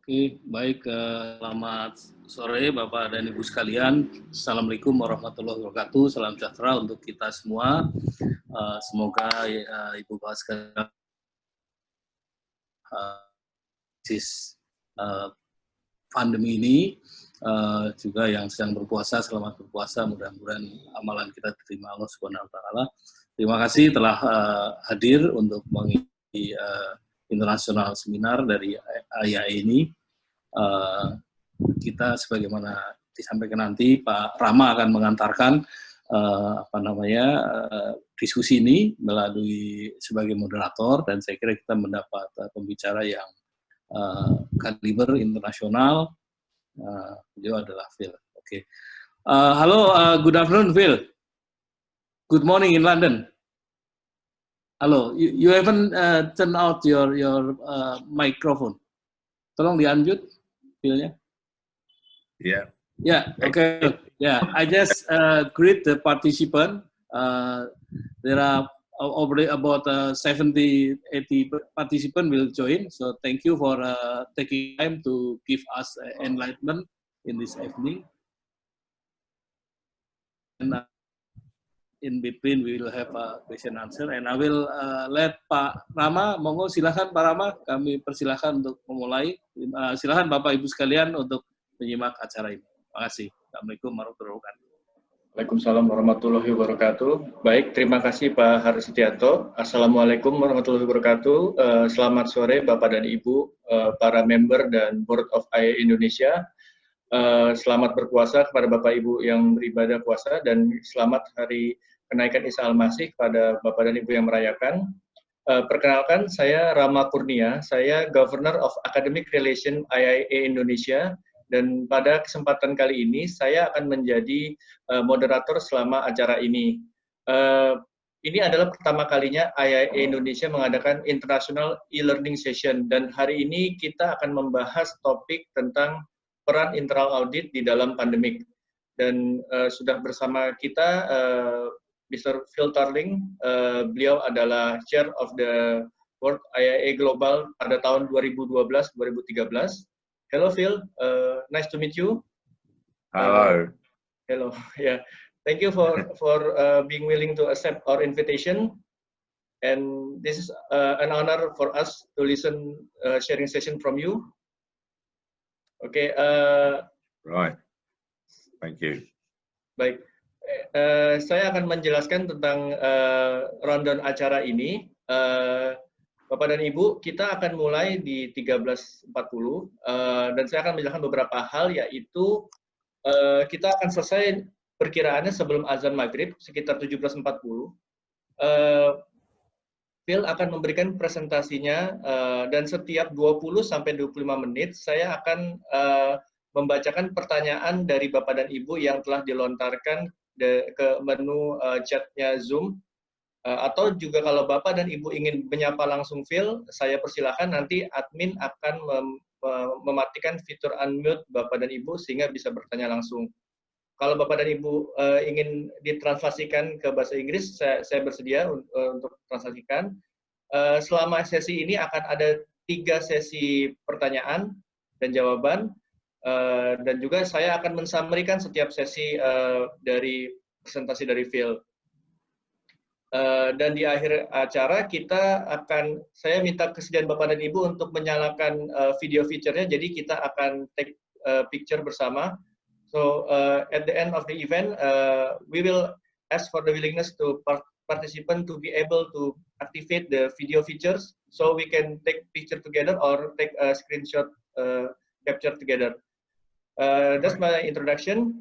Oke, baik. Selamat sore Bapak dan Ibu sekalian. Assalamualaikum warahmatullahi wabarakatuh. Salam sejahtera untuk kita semua. Semoga Ibu Bapak sekalian pandemi ini juga yang sedang berpuasa, selamat berpuasa. Mudah-mudahan amalan kita diterima Allah Subhanahu wa taala. Terima kasih telah hadir untuk mengikuti internasional seminar dari IAE ini. Kita sebagaimana disampaikan nanti Pak Rama akan mengantarkan diskusi ini melalui sebagai moderator, dan saya kira kita mendapat pembicara yang kaliber internasional. Beliau adalah Phil. Oke. Halo, good afternoon Phil. Good morning in London. Halo, you haven't turned out your microphone. Tolong di-unmute, Phil-nya. Yeah. Yeah, okay. Yeah, I just greet the participant. There are already about 70-80 participants will join. So thank you for taking time to give us enlightenment in this evening. And in between we will have a question answer. And I will let Pak Rama, monggo silakan Pak Rama, kami persilahkan untuk memulai. Silakan Bapak Ibu sekalian untuk menyimak acara ini. Terima kasih. Assalamualaikum warahmatullahi wabarakatuh. Waalaikumsalam warahmatullahi wabarakatuh. Baik, terima kasih Pak Harsitianto. Assalamualaikum warahmatullahi wabarakatuh. Selamat sore Bapak dan Ibu, para member dan Board of IAE Indonesia. Selamat berpuasa kepada Bapak Ibu yang beribadah puasa, dan selamat hari kenaikan Isa Al-Masih kepada Bapak dan Ibu yang merayakan. Perkenalkan, saya Rama Kurnia, saya Governor of Academic Relation IAE Indonesia, dan pada kesempatan kali ini saya akan menjadi moderator selama acara ini. Ini adalah pertama kalinya IAE Indonesia mengadakan International E-Learning Session, dan hari ini kita akan membahas topik tentang peran internal audit di dalam pandemik. Dan sudah bersama kita Mr. Phil Tarling, beliau adalah Chair of the World IAE Global pada tahun 2012-2013. Hello Phil, nice to meet you. Hello. Hello, yeah. Thank you for being willing to accept our invitation. And this is an honor for us to listen sharing session from you. Okay. Right. Thank you. Baik. Saya akan menjelaskan tentang rundown acara ini. Bapak dan Ibu, kita akan mulai di 13.40 dan saya akan menjelaskan beberapa hal, yaitu kita akan selesai perkiraannya sebelum azan maghrib sekitar 17.40. Phil akan memberikan presentasinya dan setiap 20-25 menit saya akan membacakan pertanyaan dari Bapak dan Ibu yang telah dilontarkan ke menu chatnya Zoom, atau juga kalau Bapak dan Ibu ingin menyapa langsung Phil, saya persilahkan, nanti admin akan mematikan fitur unmute Bapak dan Ibu sehingga bisa bertanya langsung. Kalau Bapak dan Ibu ingin ditranslasikan ke bahasa Inggris, saya bersedia untuk translasikan. Selama sesi ini akan ada 3 sesi pertanyaan dan jawaban, dan juga saya akan mensummary-kan setiap sesi dari presentasi dari Phil. Dan di akhir acara saya minta kesediaan Bapak dan Ibu untuk menyalakan video feature-nya, jadi kita akan take picture bersama. So at the end of the event, we will ask for the willingness to participant to be able to activate the video features, so we can take picture together or take a screenshot capture together. That's my introduction.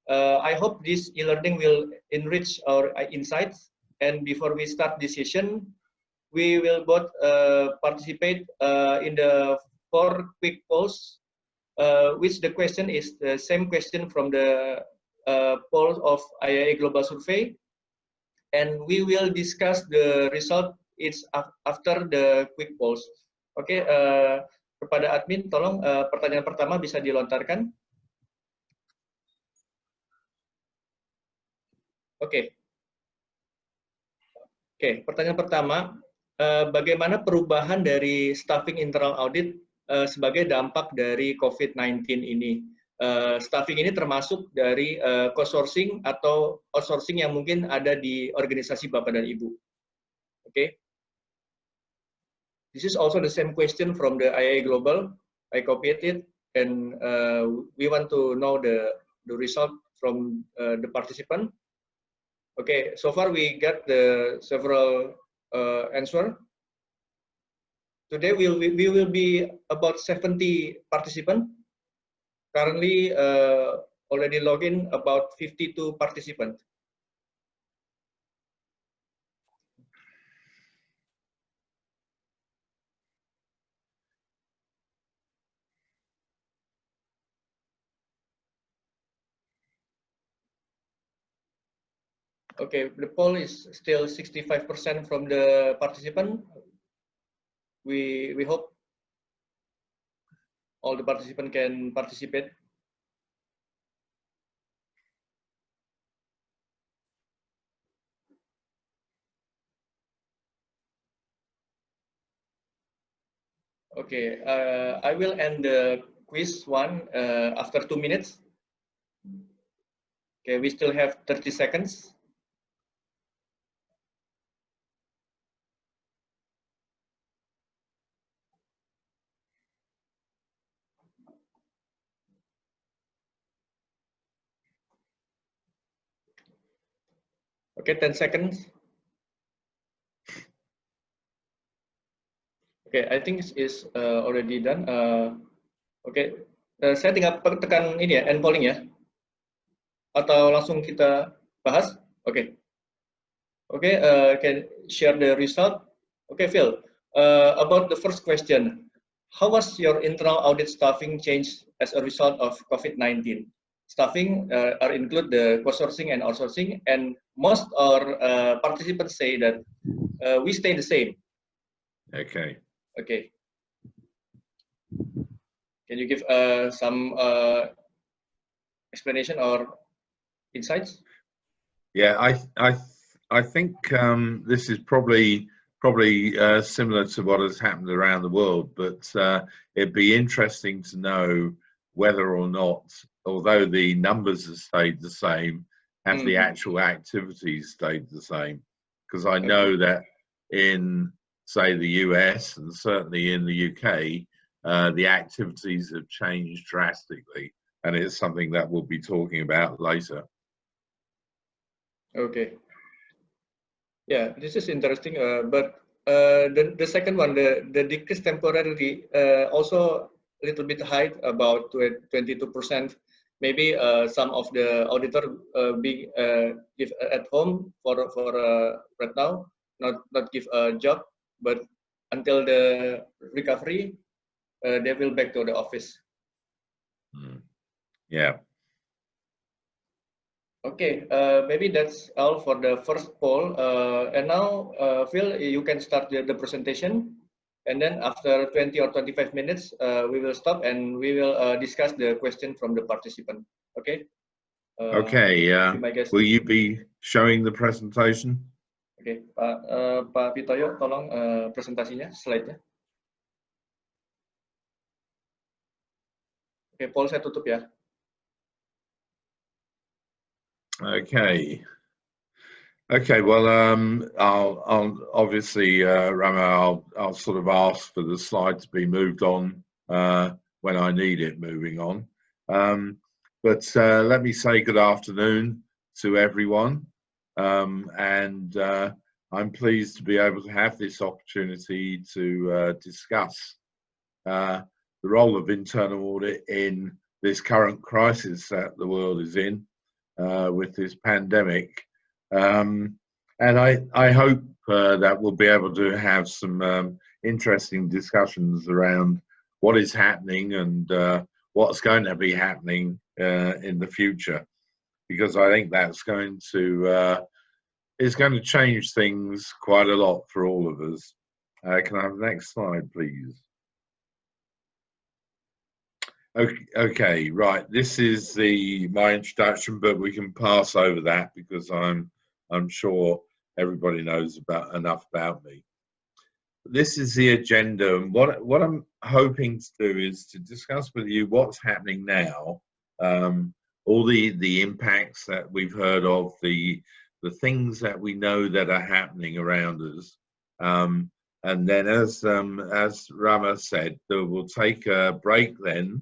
I hope this e-learning will enrich our insights. And before we start this session, we will both participate in the 4 quick polls, which the question is the same question from the poll of IAE Global Survey, and we will discuss the result after the quick polls. Oke, kepada admin, tolong pertanyaan pertama bisa dilontarkan. Oke. Oke, pertanyaan pertama, bagaimana perubahan dari staffing internal audit sebagai dampak dari COVID-19 ini. Staffing ini termasuk dari co-sourcing atau outsourcing yang mungkin ada di organisasi Bapak dan Ibu. Okay. This is also the same question from the IAA Global. I copied it, and we want to know the result from the participant. Okay, so far we got the several answer. Today we will be about 70 participants. Currently already login about 52 participants. Okay, the poll is still 65% from the participant. We hope all the participants can participate. Okay, I will end the quiz one after 2 minutes. Okay, we still have 30 seconds. Okay, 10 seconds. Okay, I think it's already done. Okay, saya tinggal tekan ini ya, end polling ya. Atau langsung kita bahas? Okay. Okay, can share the result. Okay, Phil, about the first question. How was your internal audit staffing changed as a result of COVID-19? Staffing are include the co-sourcing and outsourcing, and most our participants say that we stay the same. Okay. Okay. Can you give some explanation or insights? Yeah, I think this is probably similar to what has happened around the world, but it'd be interesting to know whether or not, although the numbers have stayed the same, have the actual activities stayed the same? Because I know that in, say, the US and certainly in the UK, the activities have changed drastically, and it's something that we'll be talking about later. Okay. Yeah, this is interesting. But the second one, the decrease temporarily, also a little bit high, about 22%. Maybe some of the auditor being give at home for right now, not give a job, but until the recovery, they will back to the office. Yeah. Okay, maybe that's all for the first poll. And now, Phil, you can start the presentation. And then after 20 or 25 minutes, we will stop and we will discuss the question from the participant. Okay? Okay, will you be showing the presentation? Okay, Pak Pitoyo, tolong presentasinya, slide-nya. Oke, poll saya tutup ya. Okay. Okay. Well, I'll obviously, Rama, I'll sort of ask for the slide to be moved on when I need it moving on. But let me say good afternoon to everyone, and I'm pleased to be able to have this opportunity to discuss the role of internal audit in this current crisis that the world is in. With this pandemic, and I hope that we'll be able to have some interesting discussions around what is happening and what's going to be happening in the future, because I think that's going to change things quite a lot for all of us. Can I have the next slide, please? Okay, right. This is my introduction, but we can pass over that because I'm sure everybody knows enough about me. this is the agenda, and what I'm hoping to do is to discuss with you what's happening now, all the impacts that we've heard of, the things that we know that are happening around us, and then as Rama said, we'll take a break then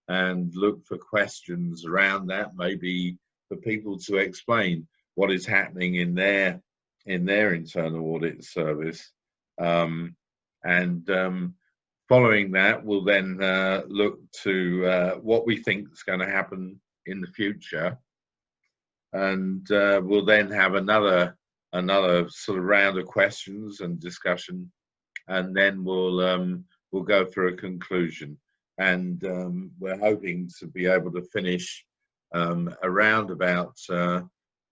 and look for questions around that, maybe for people to explain what is happening in their internal audit service. Following that, we'll then look to what we think is going to happen in the future, and we'll then have another sort of round of questions and discussion, and then we'll go for a conclusion. And we're hoping to be able to finish around about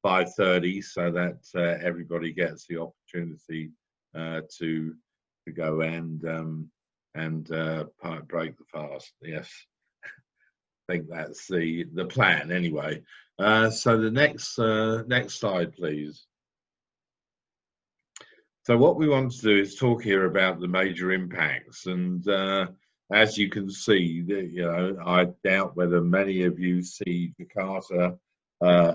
5:30, so that everybody gets the opportunity to go and break the fast. Yes, I think that's the plan anyway. So the next slide, please. So what we want to do is talk here about the major impacts, and as you can see, you know, I doubt whether many of you see Jakarta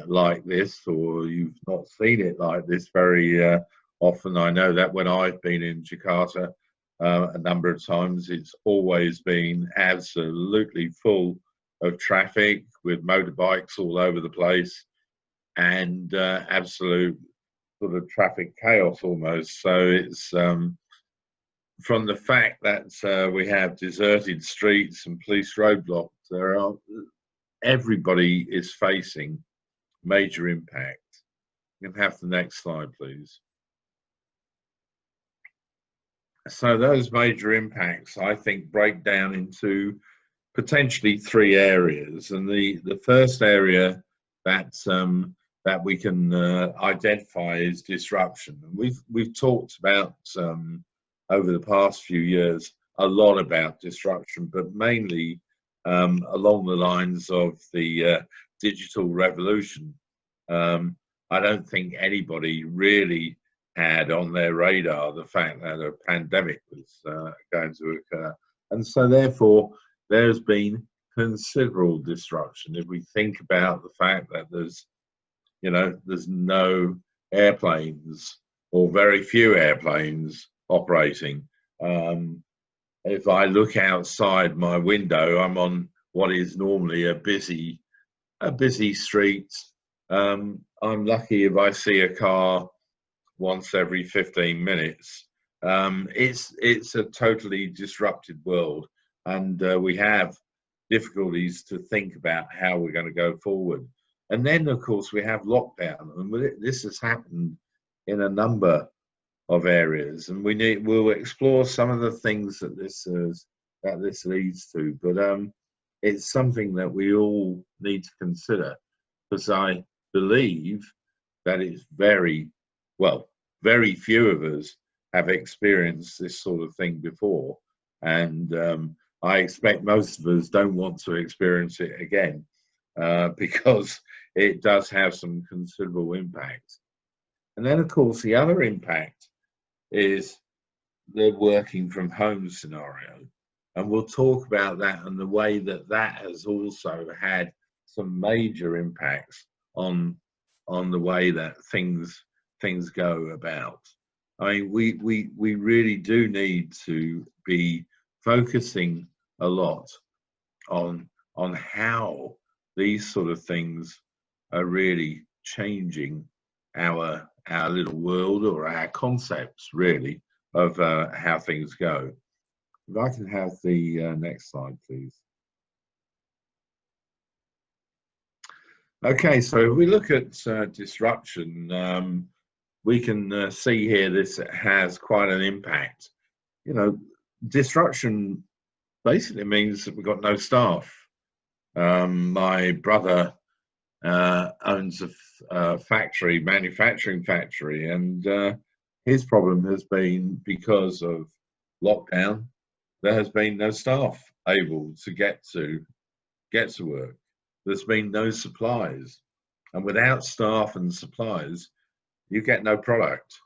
like this, or you've not seen it like this very often. I know that when I've been in Jakarta a number of times, it's always been absolutely full of traffic, with motorbikes all over the place, and absolute sort of traffic chaos almost. So it's from the fact that we have deserted streets and police roadblocks, everybody is facing major impact. You can have the next slide, please. So those major impacts, I think, break down into potentially three areas, and the first area that we can identify is disruption. And we've talked about over the past few years a lot about disruption, but mainly along the lines of the digital revolution. I don't think anybody really had on their radar the fact that a pandemic was going to occur, and so therefore there's been considerable disruption. If we think about the fact that there's no airplanes, or very few airplanes operating. If I look outside my window, I'm on what is normally a busy street. I'm lucky if I see a car once every 15 minutes. It's a totally disrupted world, and we have difficulties to think about how we're going to go forward. And then, of course, we have lockdown, and this has happened in a number of areas, and we'll explore some of the things that this leads to. But it's something that we all need to consider, because I believe that it's very few of us have experienced this sort of thing before, and I expect most of us don't want to experience it again, because it does have some considerable impact. And then, of course, the other impact is the working from home scenario, and we'll talk about that and the way that that has also had some major impacts on the way that things go about. I mean, we really do need to be focusing a lot on how these sort of things are really changing our little world, or our concepts really of how things go. If I can have the next slide, please. Okay, so if we look at disruption, we can see here this has quite an impact. You know, disruption basically means that we've got no staff. My brother owns a manufacturing factory, and his problem has been, because of lockdown, there has been no staff able to get to work. There's been no supplies, and without staff and supplies, you get no product.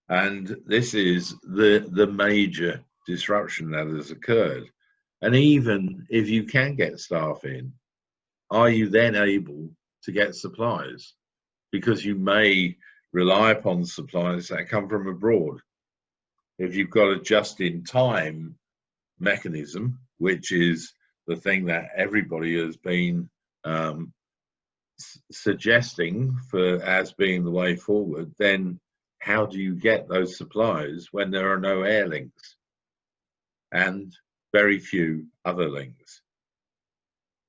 And this is the major disruption that has occurred. And even if you can get staff in, are you then able to get supplies? Because you may rely upon supplies that come from abroad. If you've got a just-in-time mechanism, which is the thing that everybody has been suggesting as being the way forward, then how do you get those supplies when there are no air links and very few other links?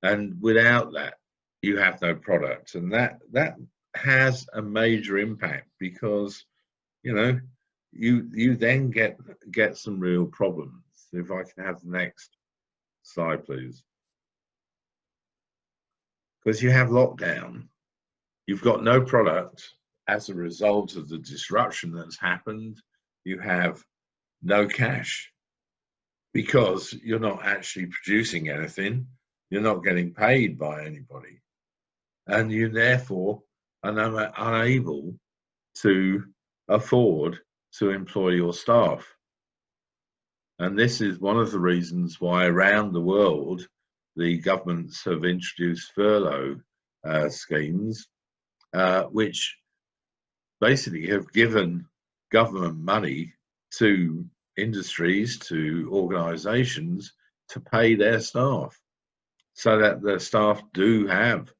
And without that, you have no product. And that has a major impact, because, you know, you then get some real problems. If I can have the next slide, please. Because you have lockdown, you've got no product as a result of the disruption that's happened. You have no cash because you're not actually producing anything. You're not getting paid by anybody. And you therefore are unable to afford to employ your staff. And this is one of the reasons why around the world, the governments have introduced furlough schemes, which basically have given government money to industries, to organizations, to pay their staff, so that the staff do have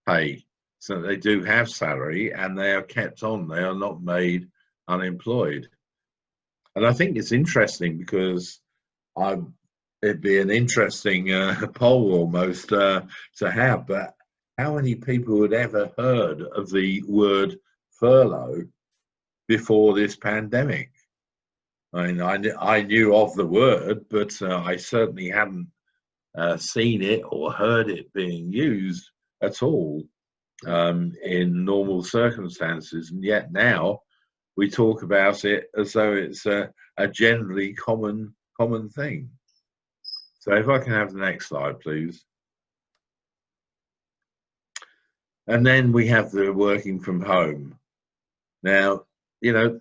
pay, so they do have salary, and they are kept on. They are not made unemployed. And I think it's interesting, because it'd be an interesting poll almost to have, but how many people had ever heard of the word furlough before this pandemic? I mean, I knew of the word, but I certainly hadn't seen it or heard it being used at all in normal circumstances. And yet now we talk about it as though it's a generally common thing. So if I can have the next slide, please. And then we have the working from home. Now, you know,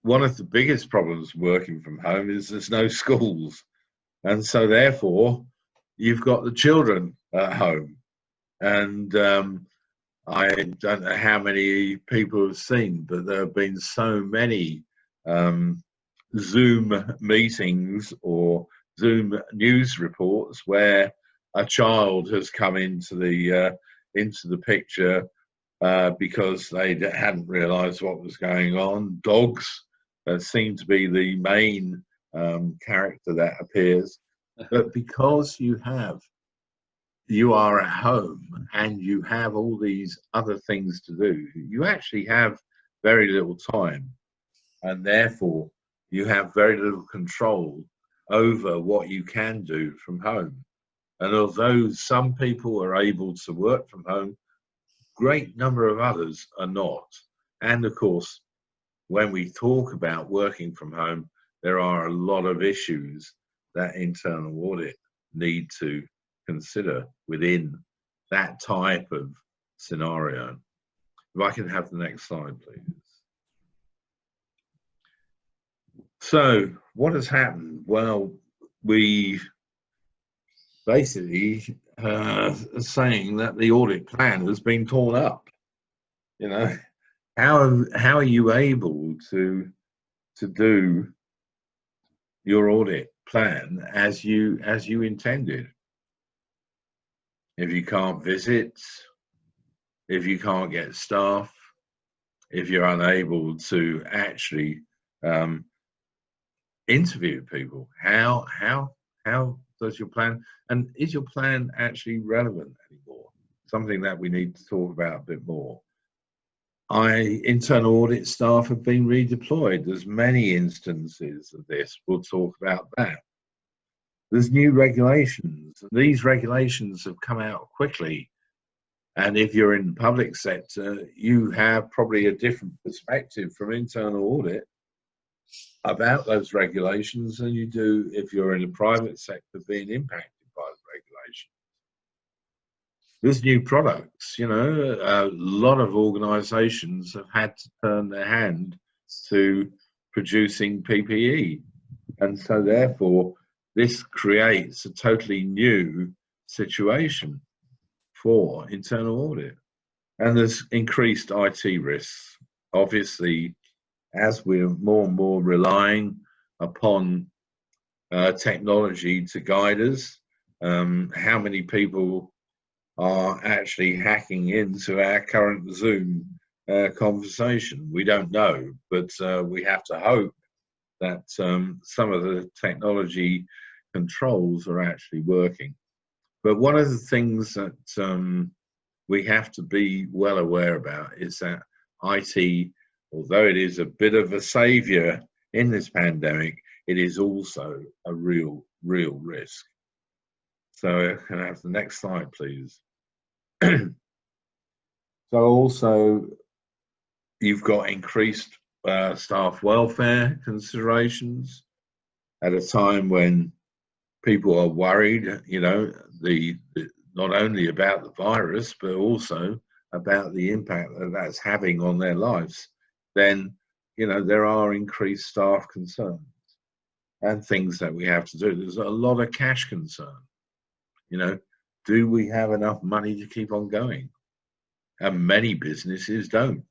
one of the biggest problems working from home is there's no schools. And so therefore, you've got the children at home. And I don't know how many people have seen, but there have been so many Zoom meetings or Zoom news reports where a child has come into the picture because they hadn't realised what was going on. Dogs seem to be the main character that appears, but because you are at home and you have all these other things to do, you actually have very little time, and therefore you have very little control over what you can do from home. And although some people are able to work from home, great number of others are not. And of course, when we talk about working from home, there are a lot of issues that internal audit need to consider within that type of scenario. If I can have the next slide, please. So what has happened? Well, we basically saying that the audit plan has been torn up. You know, how are you able to do your audit plan as you intended? If you can't visit, if you can't get staff, if you're unable to actually interview people, how does your plan, and is your plan actually relevant anymore? Something that we need to talk about a bit more. Internal audit staff have been redeployed. There's many instances of this. We'll talk about that. There's new regulations. These regulations have come out quickly. And if you're in the public sector, you have probably a different perspective from internal audit about those regulations than you do if you're in the private sector being impacted by the regulations. There's new products, you know, a lot of organizations have had to turn their hand to producing PPE. And so therefore, this creates a totally new situation for internal audit. And there's increased IT risks. Obviously, as we're more and more relying upon technology to guide us, how many people are actually hacking into our current Zoom conversation? We don't know, but we have to hope that some of the technology controls are actually working. But one of the things that we have to be well aware about is that IT, although it is a bit of a savior in this pandemic, it is also a real risk. So can I have the next slide, please? So also, you've got increased staff welfare considerations at a time when people are worried, you know, not only about the virus, but also about the impact that that's having on their lives. Then, you know, there are increased staff concerns and things that we have to do. There's a lot of cash concern. You know, do we have enough money to keep on going? And many businesses don't,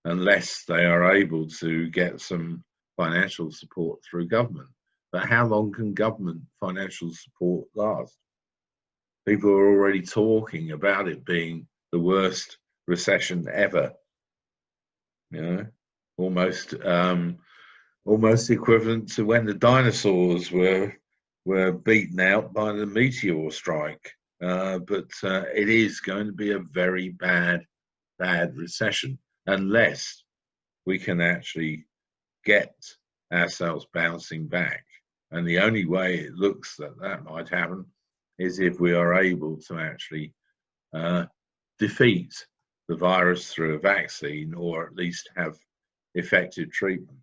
unless they are able to get some financial support through government. But how long can government financial support last? People are already talking about it being the worst recession ever. You know, almost equivalent to when the dinosaurs were beaten out by the meteor strike. But it is going to be a very bad recession unless we can actually get ourselves bouncing back. And the only way it looks that might happen is if we are able to actually defeat the virus through a vaccine, or at least have effective treatment.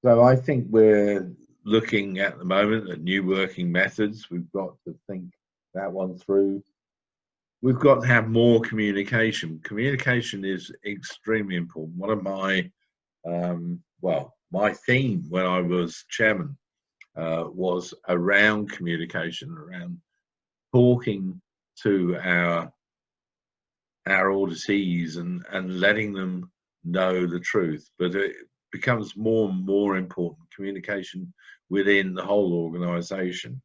So I think we're looking at the moment at new working methods. We've got to think that one through. We've got to have more communication. Communication is extremely important. One of my, my theme when I was chairman was around communication, around talking to our auditees and letting them know the truth. But it becomes more and more important, communication within the whole organization.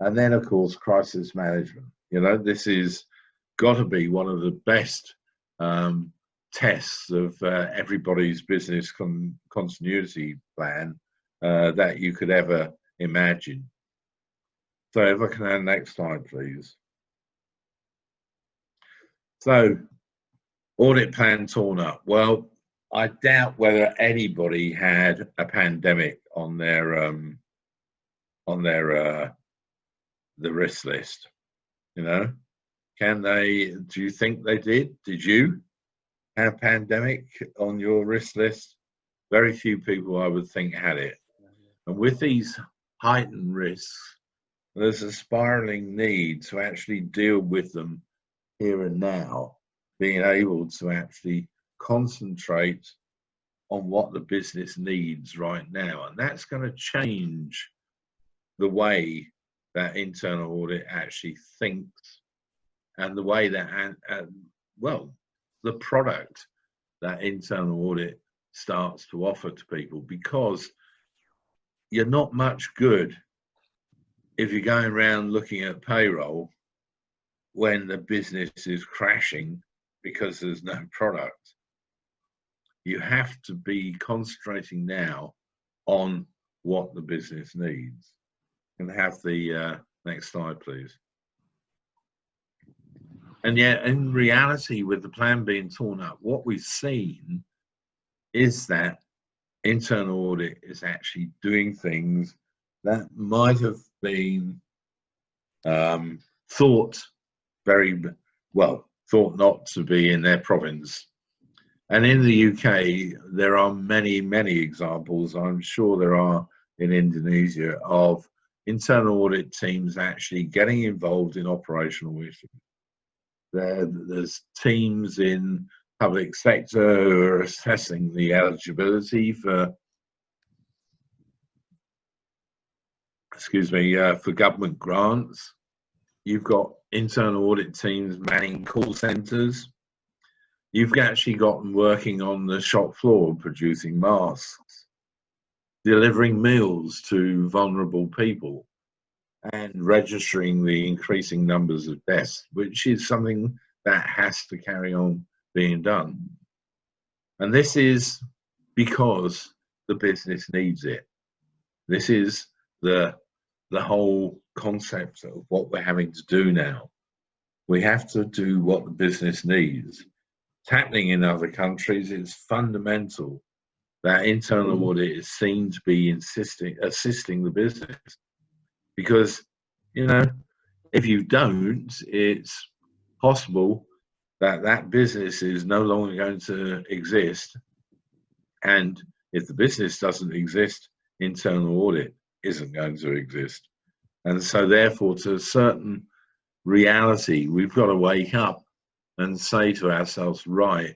And then, of course, crisis management. You know, this is got to be one of the best tests of everybody's business continuity plan that you could ever imagine. So if I can have the next slide, please. So, audit plan torn up. Well, I doubt whether anybody had a pandemic on their the risk list. You know, do you think they did? Did you have pandemic on your risk list? Very few people, I would think, had it. And with these heightened risks, there's a spiraling need to actually deal with them here and now, being able to actually concentrate on what the business needs right now. And that's going to change the way that internal audit actually thinks, and the way that, the product that internal audit starts to offer to people, because you're not much good if you're going around looking at payroll when the business is crashing because there's no product. You have to be concentrating now on what the business needs. Can I have the next slide, please? And yet, in reality, with the plan being torn up, what we've seen is that internal audit is actually doing things that might have been thought not to be in their province. And in the UK, there are many examples, I'm sure there are in Indonesia, of internal audit teams actually getting involved in operational issues. There's teams in public sector who are assessing the eligibility for, for government grants. You've got internal audit teams manning call centres. You've actually got them working on the shop floor producing masks, delivering meals to vulnerable people, and registering the increasing numbers of deaths, which is something that has to carry on being done. And this is because the business needs it. This is the whole concept of what we're having to do now. We have to do what the business needs. It's happening in other countries. It's fundamental that internal audit is seen to be assisting the business. Because, you know, if you don't, it's possible that that business is no longer going to exist. And if the business doesn't exist, internal audit isn't going to exist. And so therefore, to a certain reality, we've got to wake up and say to ourselves, right,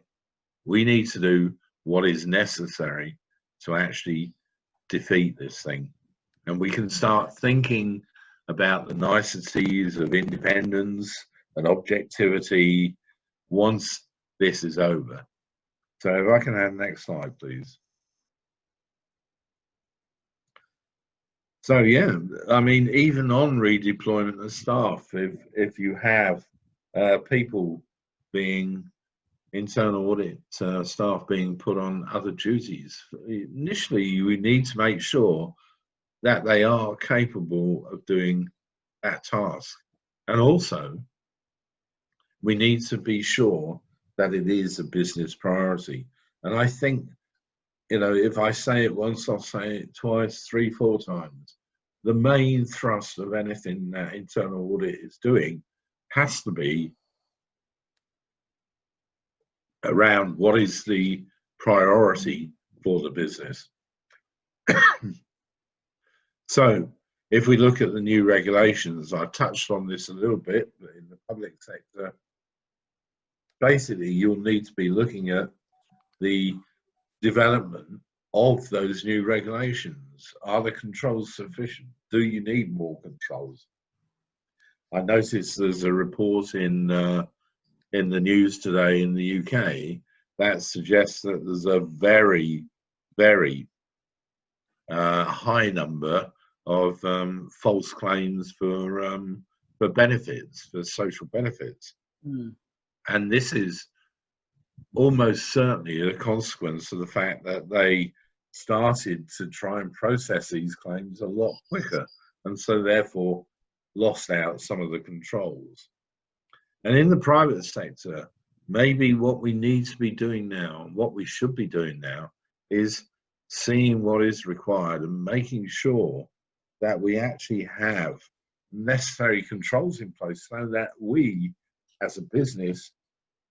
we need to do what is necessary to actually defeat this thing. And we can start thinking about the niceties of independence and objectivity once this is over. So if I can have the next slide, please. So yeah, I mean, even on redeployment of staff, if you have people being internal audit staff being put on other duties, initially we need to make sure that they are capable of doing that task. And also, we need to be sure that it is a business priority. And I think, you know, if I say it once, I'll say it twice, 3, 4 times. The main thrust of anything that internal audit is doing has to be around what is the priority for the business. So if we look at the new regulations, I touched on this a little bit, but in the public sector, basically you'll need to be looking at the development of those new regulations. Are the controls sufficient? Do you need more controls? I noticed there's a report in the news today in the UK that suggests that there's a very, very high number of false claims for benefits, for social benefits. And this is almost certainly a consequence of the fact that they started to try and process these claims a lot quicker, and so therefore lost out some of the controls. And in the private sector, maybe what we need to be doing now, what we should be doing now, is seeing what is required and making sure that we actually have necessary controls in place so that we, as a business,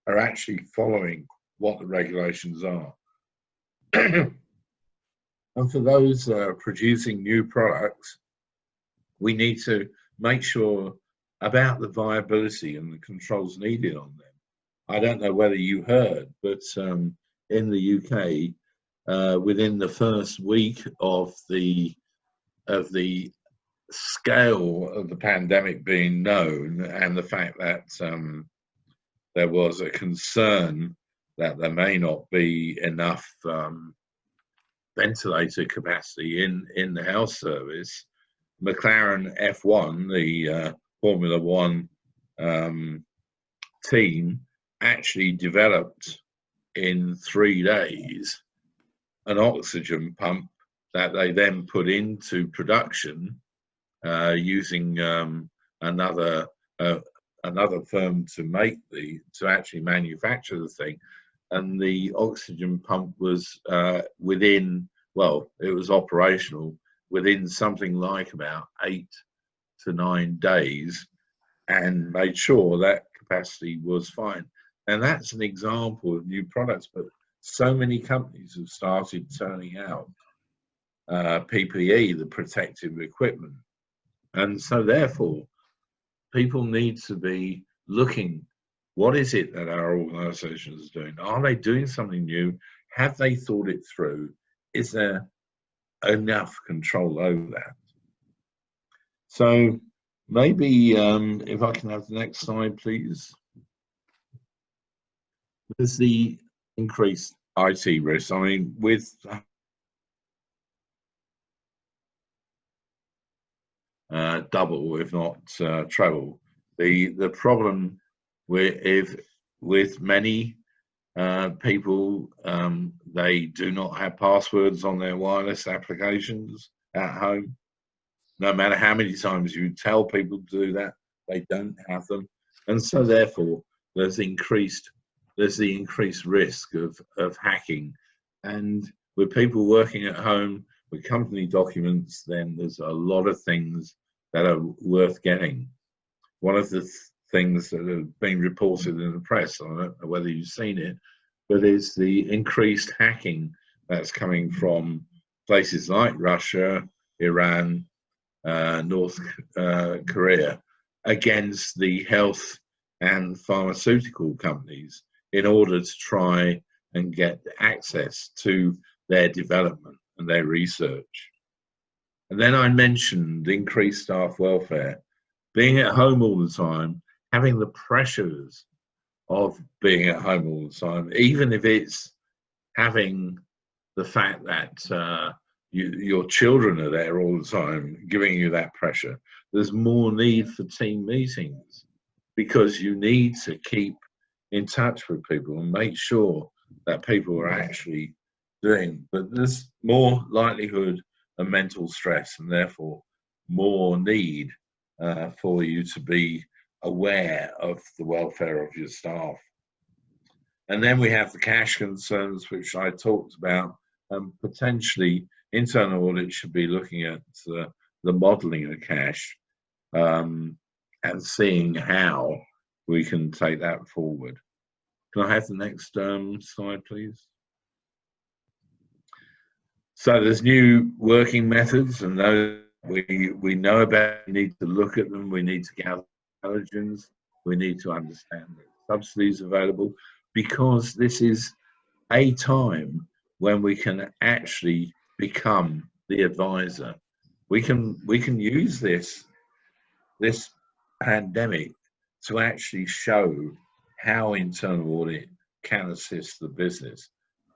are actually following what the regulations are. And for those producing new products, we need to make sure about the viability and the controls needed on them. I don't know whether you heard, but in the UK, within the first week of the scale of the pandemic being known, and the fact that there was a concern that there may not be enough ventilator capacity in the health service, McLaren F1, the Formula One team, actually developed in 3 days an oxygen pump that they then put into production using another firm to actually manufacture the thing. And the oxygen pump was within, well, it was operational within something like about 8 to 9 days, and made sure that capacity was fine. And that's an example of new products, but so many companies have started turning out PPE, the protective equipment. And so therefore, people need to be looking What is it that our organisation is doing? Are they doing something new? Have they thought it through? Is there enough control over that? So maybe if I can have the next slide, please. There's the increased IT risk. I mean, with double, if not treble, the problem with many people, they do not have passwords on their wireless applications at home. No matter how many times you tell people to do that, they don't have them, and so therefore there's the increased risk of hacking. And with people working at home with company documents, then there's a lot of things that are worth getting. One of the things that have been reported in the press, I don't know whether you've seen it, but is the increased hacking that's coming from places like Russia, Iran, North Korea, against the health and pharmaceutical companies in order to try and get access to their development and their research. And then I mentioned increased staff welfare. Being at home all the time, having the pressures of being at home all the time, even if it's having the fact that your children are there all the time, giving you that pressure, there's more need for team meetings because you need to keep in touch with people and make sure that people are actually doing. But there's more likelihood of mental stress and therefore more need for you to be aware of the welfare of your staff. And then we have the cash concerns, which I talked about. Potentially, internal audit should be looking at the modelling of cash and seeing how we can take that forward. Can I have the next slide, please? So there's new working methods, and those we know about. We need to look at them. We need to gather intelligence. We need to understand the subsidies available, because this is a time when we can actually become the advisor. We can use this pandemic to actually show how internal audit can assist the business.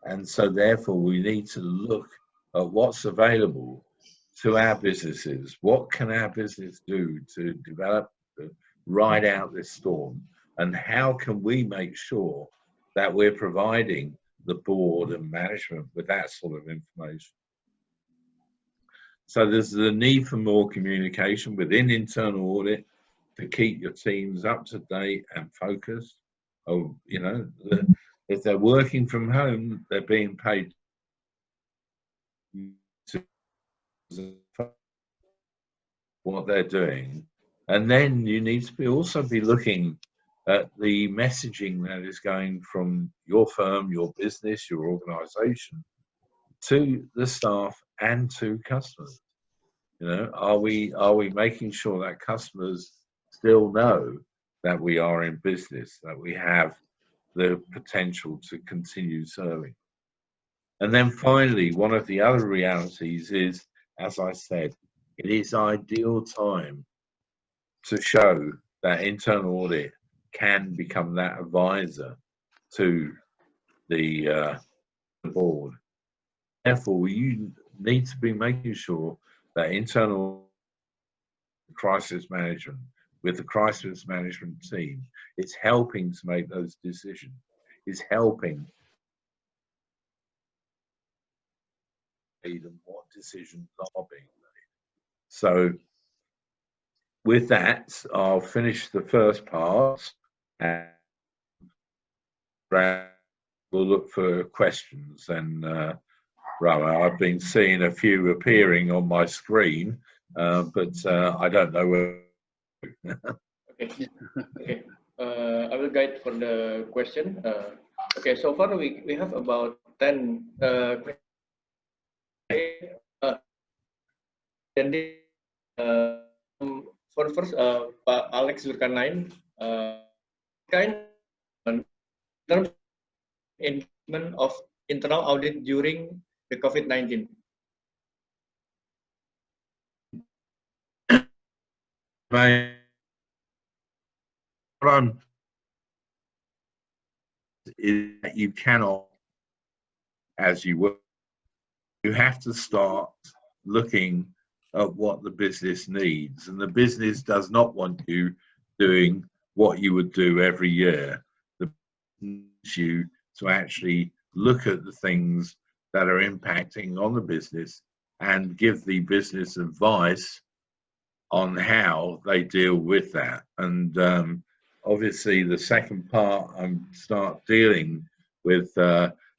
And so therefore we need to look at what's available to our businesses. What can our business do to develop, to ride out this storm? And how can we make sure that we're providing the board and management with that sort of information? So there's the need for more communication within internal audit to keep your teams up to date and focused. Oh, you know, if they're working from home, they're being paid to what they're doing. And then you need to also be looking at the messaging that is going from your firm, your business, your organization to the staff and to customers. You know, are we making sure that customers still know that we are in business, that we have the potential to continue serving? And then finally, one of the other realities is, as I said, it is ideal time to show that internal audit can become that advisor to the board. Therefore, you need to be making sure that internal crisis management with the crisis management team is helping to make those decisions, is helping and what decisions are being made. So with that, I'll finish the first part and we'll look for questions. And Rama, I've been seeing a few appearing on my screen, but I don't know where. Okay. Okay. I will guide for the question. Okay, so far we have about 10 questions. For first, Pak Alex Zulkarnain, kind terms of engagement of internal audit during the COVID-19? Is that you cannot, as you work, you have to start looking at what the business needs, and the business does not want you doing what you would do every year. The business needs you to actually look at the things that are impacting on the business and give the business advice on how they deal with that. And obviously the second part, start dealing with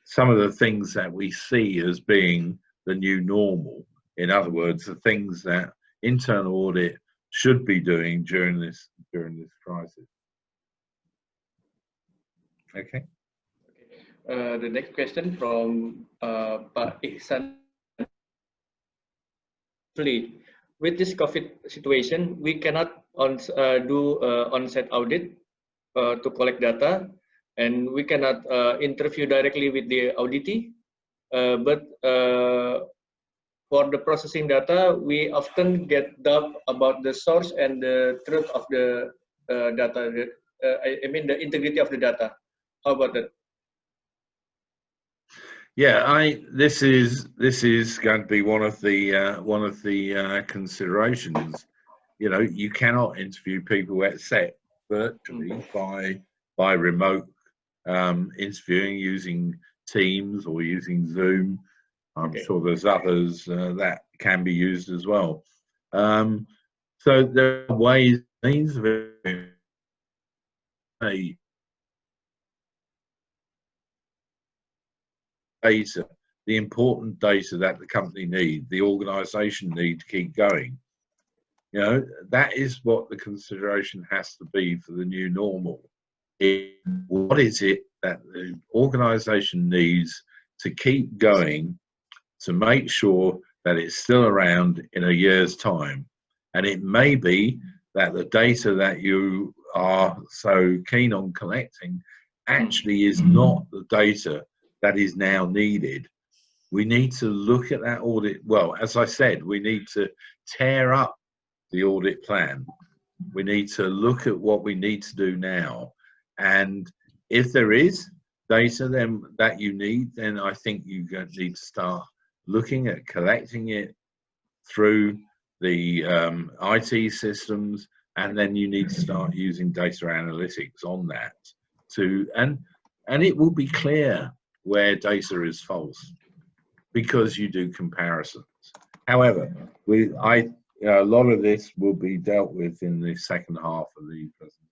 some of the things that we see as being the new normal. In other words, the things that internal audit should be doing during this crisis. Okay. The next question from Pak Ihsan. With this COVID situation, we cannot do on-site audit to collect data, and we cannot interview directly with the auditee. But for the processing data, we often get doubt about the source and the truth of the data. I mean the integrity of the data. How about that? Yeah, this is going to be one of the considerations. You know, you cannot interview people except virtually by remote interviewing using Teams or using Zoom. I'm sure there's others that can be used as well. So there are ways, means of it. Data, the important data that the company needs, the organization need to keep going. You know, that is what the consideration has to be for the new normal. What is it that the organization needs to keep going to make sure that it's still around in a year's time? And it may be that the data that you are so keen on collecting actually is not the data that is now needed. We need to look at that audit. Well, as I said, we need to tear up the audit plan. We need to look at what we need to do now. And if there is data then that you need, then I think you need to start looking at collecting it through the IT systems, and then you need to start using data analytics on that to, and it will be clear where data is false because you do comparisons. However, a lot of this will be dealt with in the second half of the presentation.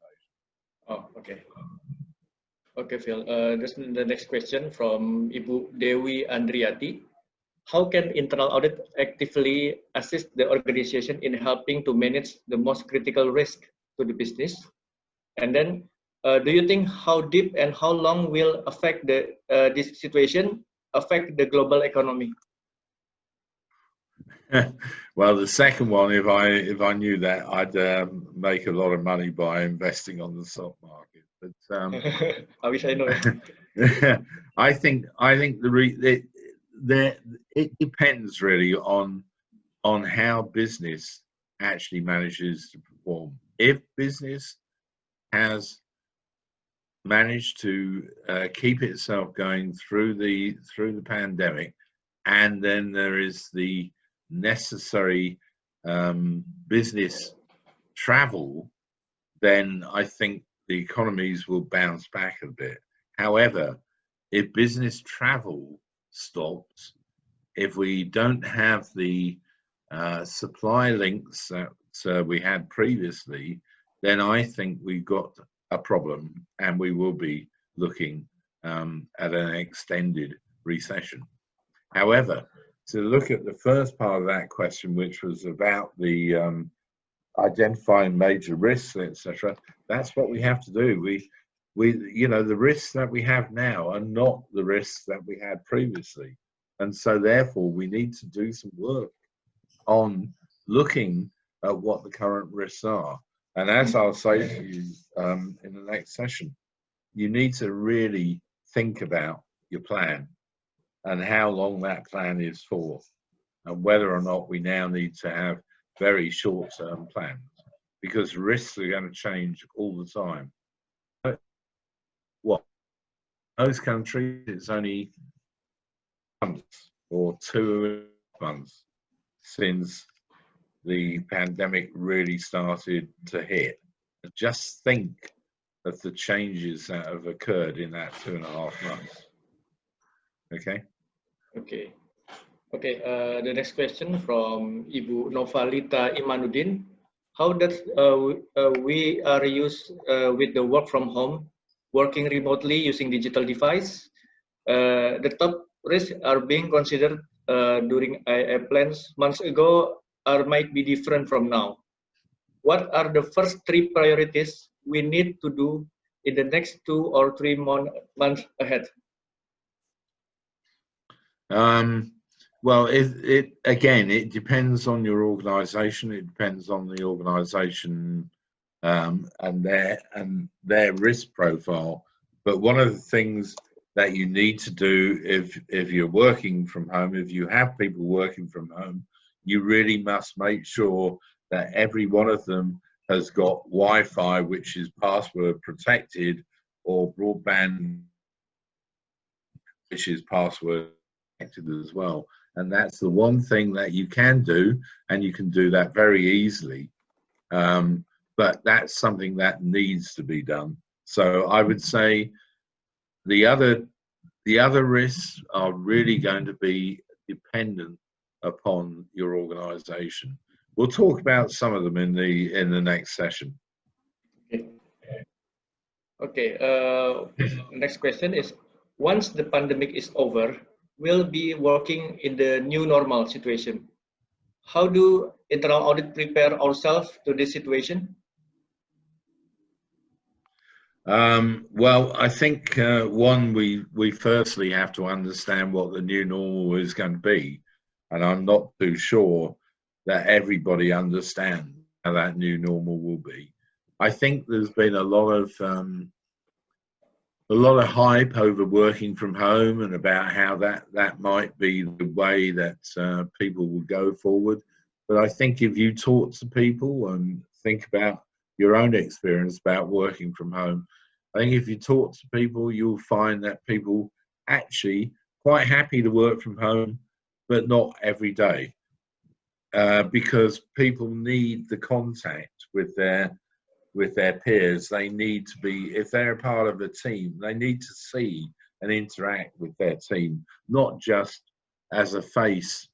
Oh, okay. Okay, Phil. This is the next question from Ibu Dewi Andriati. How can internal audit actively assist the organization in helping to manage the most critical risk to the business? And then, do you think how deep and how long will affect this situation affect the global economy? Well, the second one, if I knew that, I'd make a lot of money by investing on the stock market. But I wish I know. I think it depends really on how business actually manages to perform. If business has managed to keep itself going through the pandemic, and then there is the necessary business travel, then I think the economies will bounce back a bit. However, if business travel stops, if we don't have the supply links that we had previously, then I think we've got a problem, and we will be looking at an extended recession. However, to look at the first part of that question, which was about the identifying major risks, etc., that's what we have to do. You know, the risks that we have now are not the risks that we had previously, and so therefore we need to do some work on looking at what the current risks are. And as I'll say to you in the next session, you need to really think about your plan and how long that plan is for, and whether or not we now need to have very short-term plans, because risks are going to change all the time. What most countries, it's only months or 2 months since the pandemic really started to hit. Just think of the changes that have occurred in that 2.5 months. Okay. Okay. Okay. The next question from Ibu Novalita Imanuddin. How does we are used with the work from home, working remotely using digital device? The top risks are being considered during IA plans months ago or might be different from now. What are the first 3 priorities we need to do in the next 2 or 3 months ahead? Well, it depends on your organization. It depends on the organization and their risk profile. But one of the things that you need to do if you're working from home, if you have people working from home, you really must make sure that every one of them has got Wi-Fi, which is password protected, or broadband, which is password protected as well. And that's the one thing that you can do, and you can do that very easily. But that's something that needs to be done. So I would say the other risks are really going to be dependent upon your organization. We'll talk about some of them in the next session. Okay. Next question is, once the pandemic is over, we'll be working in the new normal situation. How do internal audit prepare ourselves to this situation? Well, I think one, we firstly have to understand what the new normal is going to be, and I'm not too sure that everybody understands how that new normal will be. I think there's been a lot of hype over working from home and about how that might be the way that people will go forward. But I think if you talk to people and think about your own experience about working from home, I think if you talk to people, you'll find that people actually quite happy to work from home, but not every day, because people need the contact with their peers. They need to be, if they're a part of a team, they need to see and interact with their team, not just as a face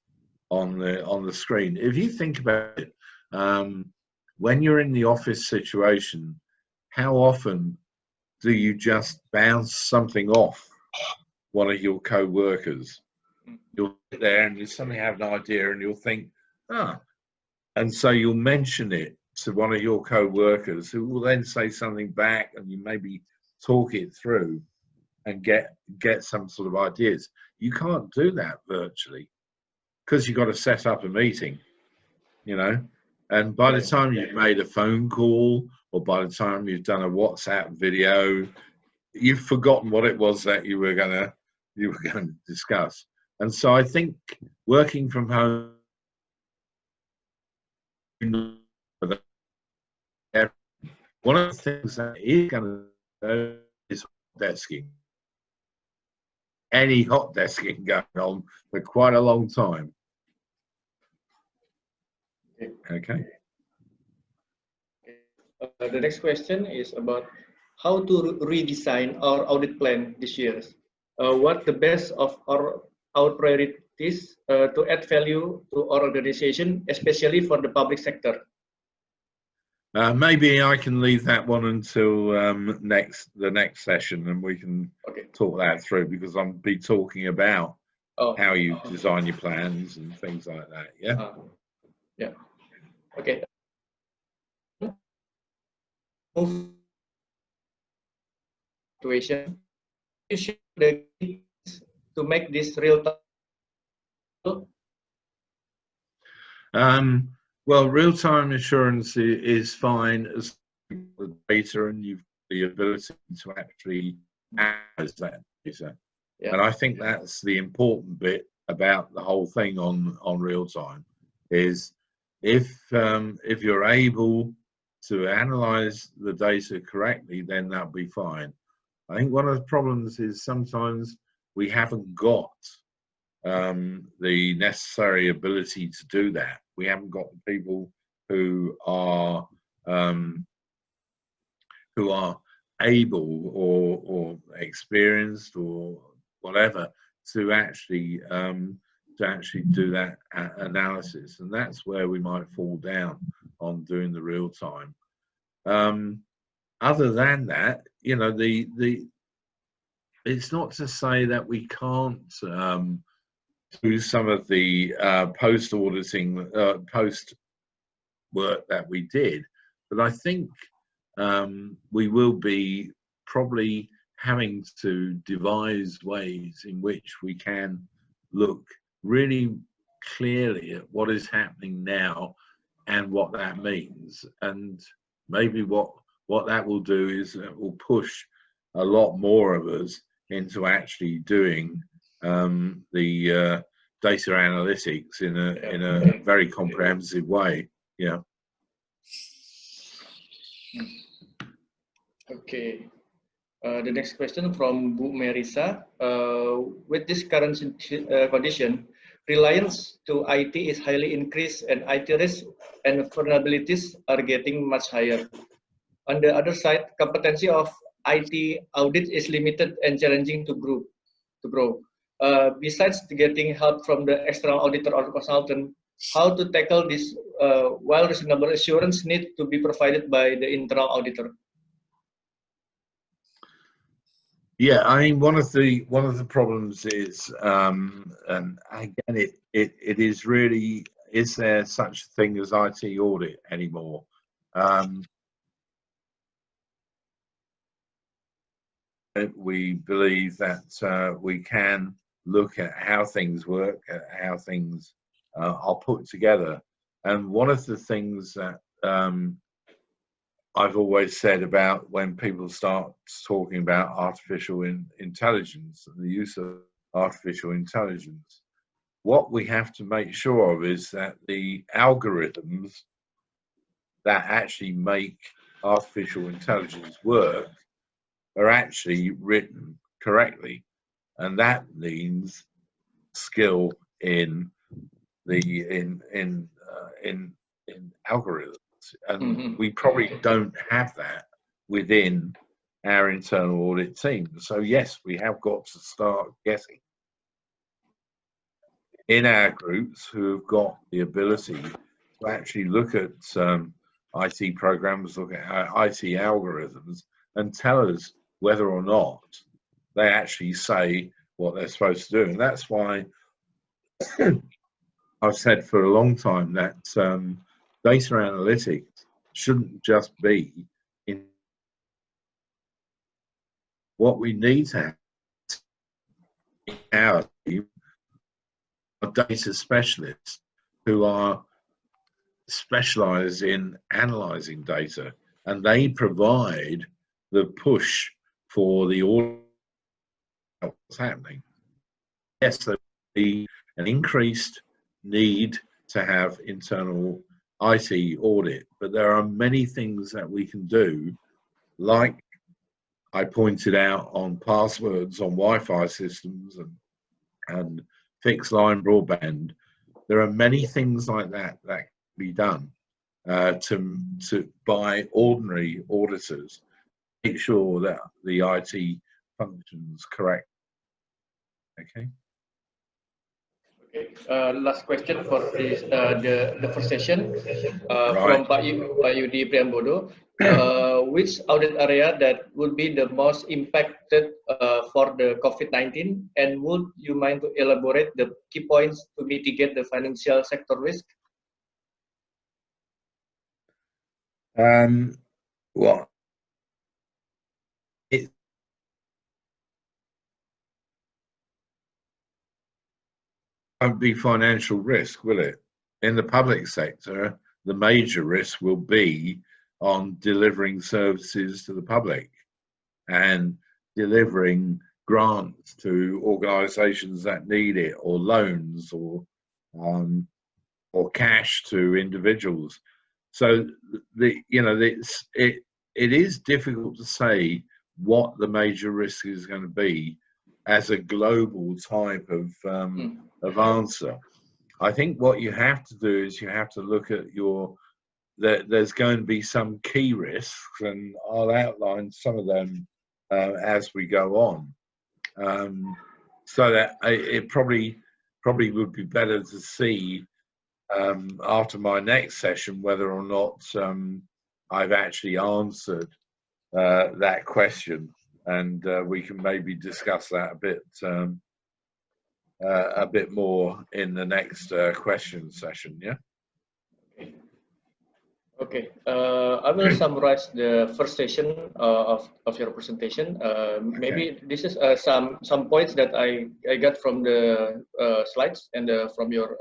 on the screen. If you think about it, when you're in the office situation, how often do you just bounce something off one of your co-workers? You'll sit there and you suddenly have an idea and you'll think, and so you'll mention it to one of your co-workers, who will then say something back, and you maybe talk it through and get some sort of ideas. You can't do that virtually because you've got to set up a meeting, you know, and by the time you've made a phone call, or by the time you've done a WhatsApp video, you've forgotten what it was that you were going to discuss. And so I think working from home, one of the things that is going to do is hot desking. Any hot desking going on for quite a long time. Okay. The next question is about how to redesign our audit plan this year. What the best of our priorities to add value to our organization, especially for the public sector? Maybe I can leave that one until the next session, and we can talk that through, because I'll be talking about how you design your plans and things like that. Yeah. Yeah. Okay. Situation. You should to make this real time. Well, real-time assurance is fine as the data, and you've the ability to actually analyze that data. Yeah. And I think that's the important bit about the whole thing on real time, is if you're able to analyze the data correctly, then that'll be fine. I think one of the problems is sometimes we haven't got the necessary ability to do that. We haven't got the people who are able or experienced or whatever to actually do that analysis, and that's where we might fall down on doing the real time. Other than that, you know, it's not to say that we can't do some of the post auditing, post work that we did, but I think we will be probably having to devise ways in which we can look really clearly at what is happening now and what that means. And maybe what that will do is it will push a lot more of us into actually doing the data analytics in a very comprehensive way. Yeah. Okay. The next question from Bu Merisa. With this current condition, reliance to IT is highly increased and IT risks and vulnerabilities are getting much higher. On the other side, competency of IT audit is limited and challenging to grow. Besides getting help from the external auditor or consultant, how to tackle this while reasonable assurance need to be provided by the internal auditor? Yeah, I mean, one of the problems is, and again, it is really, is there such a thing as IT audit anymore? We believe that we can look at how things work, at how things are put together, and one of the things that I've always said about when people start talking about artificial intelligence and the use of artificial intelligence, what we have to make sure of is that the algorithms that actually make artificial intelligence work are actually written correctly, and that means skill in algorithms. And we probably don't have that within our internal audit team. So yes, we have got to start getting in our groups who have got the ability to actually look at IT programs, look at IT algorithms, and tell us whether or not they actually say what they're supposed to do. And that's why I've said for a long time that data analytics shouldn't just be in what we need to have in our team are data specialists who are specialized in analyzing data, and they provide the push for the audit of what's happening. Yes, there will be an increased need to have internal IT audit, but there are many things that we can do, like I pointed out on passwords on Wi-Fi systems and fixed line broadband. There are many things like that that can be done by ordinary auditors, make sure that the IT functions correct. Okay. Last question for this, the first session from Pak Yudi Priambodo. Which audit area that would be the most impacted for the COVID-19, and would you mind to elaborate the key points to mitigate the financial sector risk? Well, it won't be financial risk, will it? In the public sector, the major risk will be on delivering services to the public. and delivering grants to organisations that need it, or loans, or cash to individuals. So it is difficult to say what the major risk is going to be as a global type of answer. I think what you have to do is you have to look at there's going to be some key risks, and I'll outline some of them as we go on. So that it probably would be better to see after my next session whether or not I've actually answered that question, and we can maybe discuss that a bit more in the next question session. Yeah. Okay, I will summarize the first session of your presentation. Maybe this is some points that I got from the slides and from your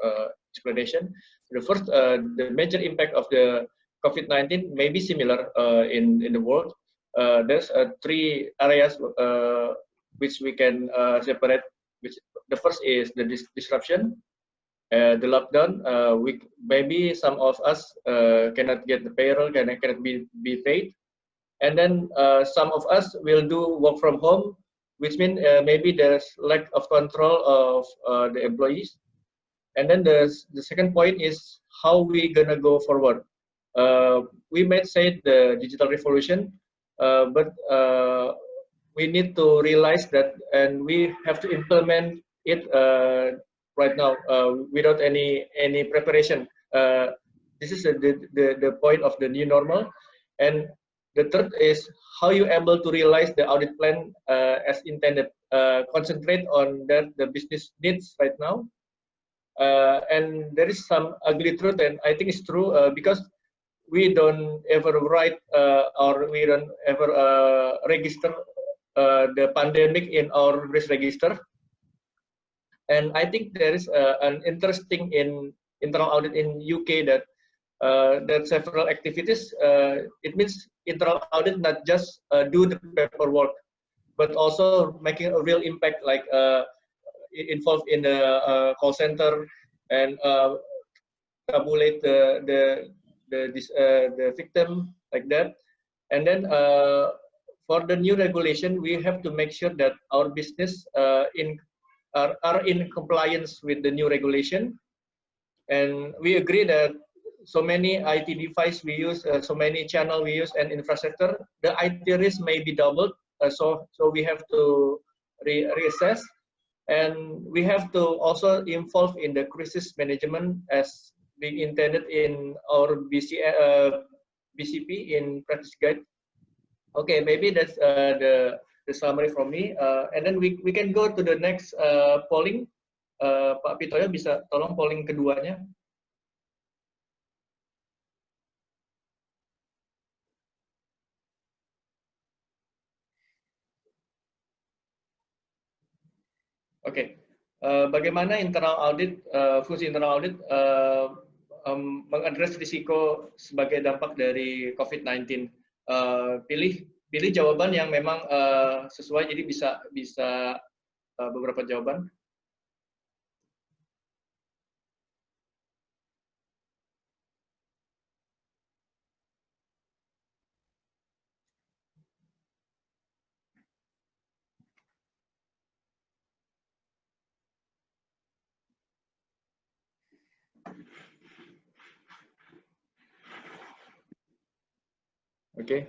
explanation. The first, the major impact of the COVID-19 may be similar in the world. There's three areas which we can separate. The first is the disruption. The lockdown, maybe some of us cannot get the payroll, cannot be paid, and then some of us will do work from home, which means maybe there's lack of control of the employees. And then the second point is how we gonna go forward. We might say the digital revolution, but we need to realize that, and we have to implement it right now without any preparation. This is the point of the new normal. And the third is how you able to realize the audit plan as intended. Concentrate on that the business needs right now. And there is some ugly truth, and I think it's true because we don't ever write or we don't ever register the pandemic in our risk register. And I think there is an interesting in internal audit in UK that that several activities. It means internal audit not just do the paperwork, but also making a real impact, like involved in the call center and tabulate the victim, like that. And then for the new regulation, we have to make sure that our business are in compliance with the new regulation. And we agree that so many IT device we use, so many channel we use, and infrastructure, the IT risk may be doubled. So we have to reassess, and we have to also involve in the crisis management as we intended in our BCP in practice guide. Okay, maybe that's the summary from me, and then we can go to the next polling. Pak Pitoyo bisa tolong polling keduanya. Oke, bagaimana internal audit, fungsi internal audit mengadres risiko sebagai dampak dari COVID-19? Pilih jawaban yang memang sesuai, jadi bisa beberapa jawaban. Oke,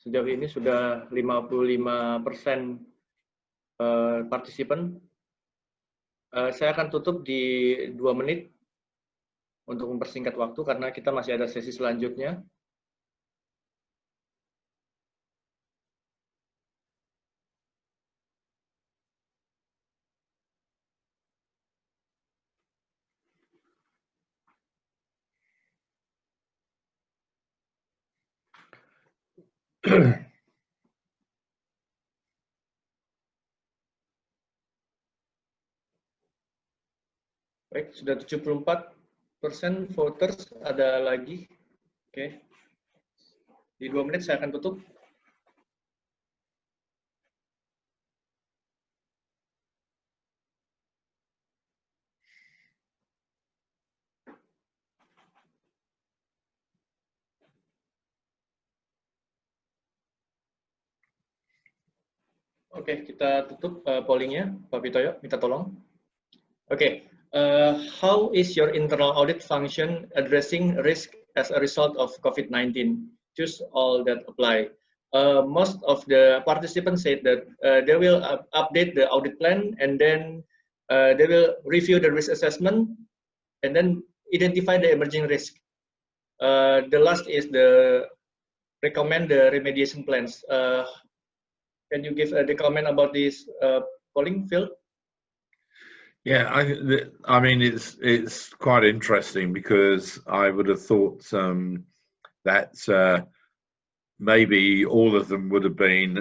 sejauh ini sudah 55% partisipan. Saya akan tutup di 2 menit untuk mempersingkat waktu karena kita masih ada sesi selanjutnya. Baik, sudah 74% voters, ada lagi. Oke. Di 2 menit saya akan tutup. Oke, kita tutup pollingnya, Pak Pitoyo, minta tolong. Oke, how is your internal audit function addressing risk as a result of COVID-19? Choose all that apply. Most of the participants said that they will update the audit plan, and then they will review the risk assessment and then identify the emerging risk. The last is the recommend the remediation plans. Can you give the comment about this polling, Phil? Yeah, I mean it's quite interesting, because I would have thought that maybe all of them would have been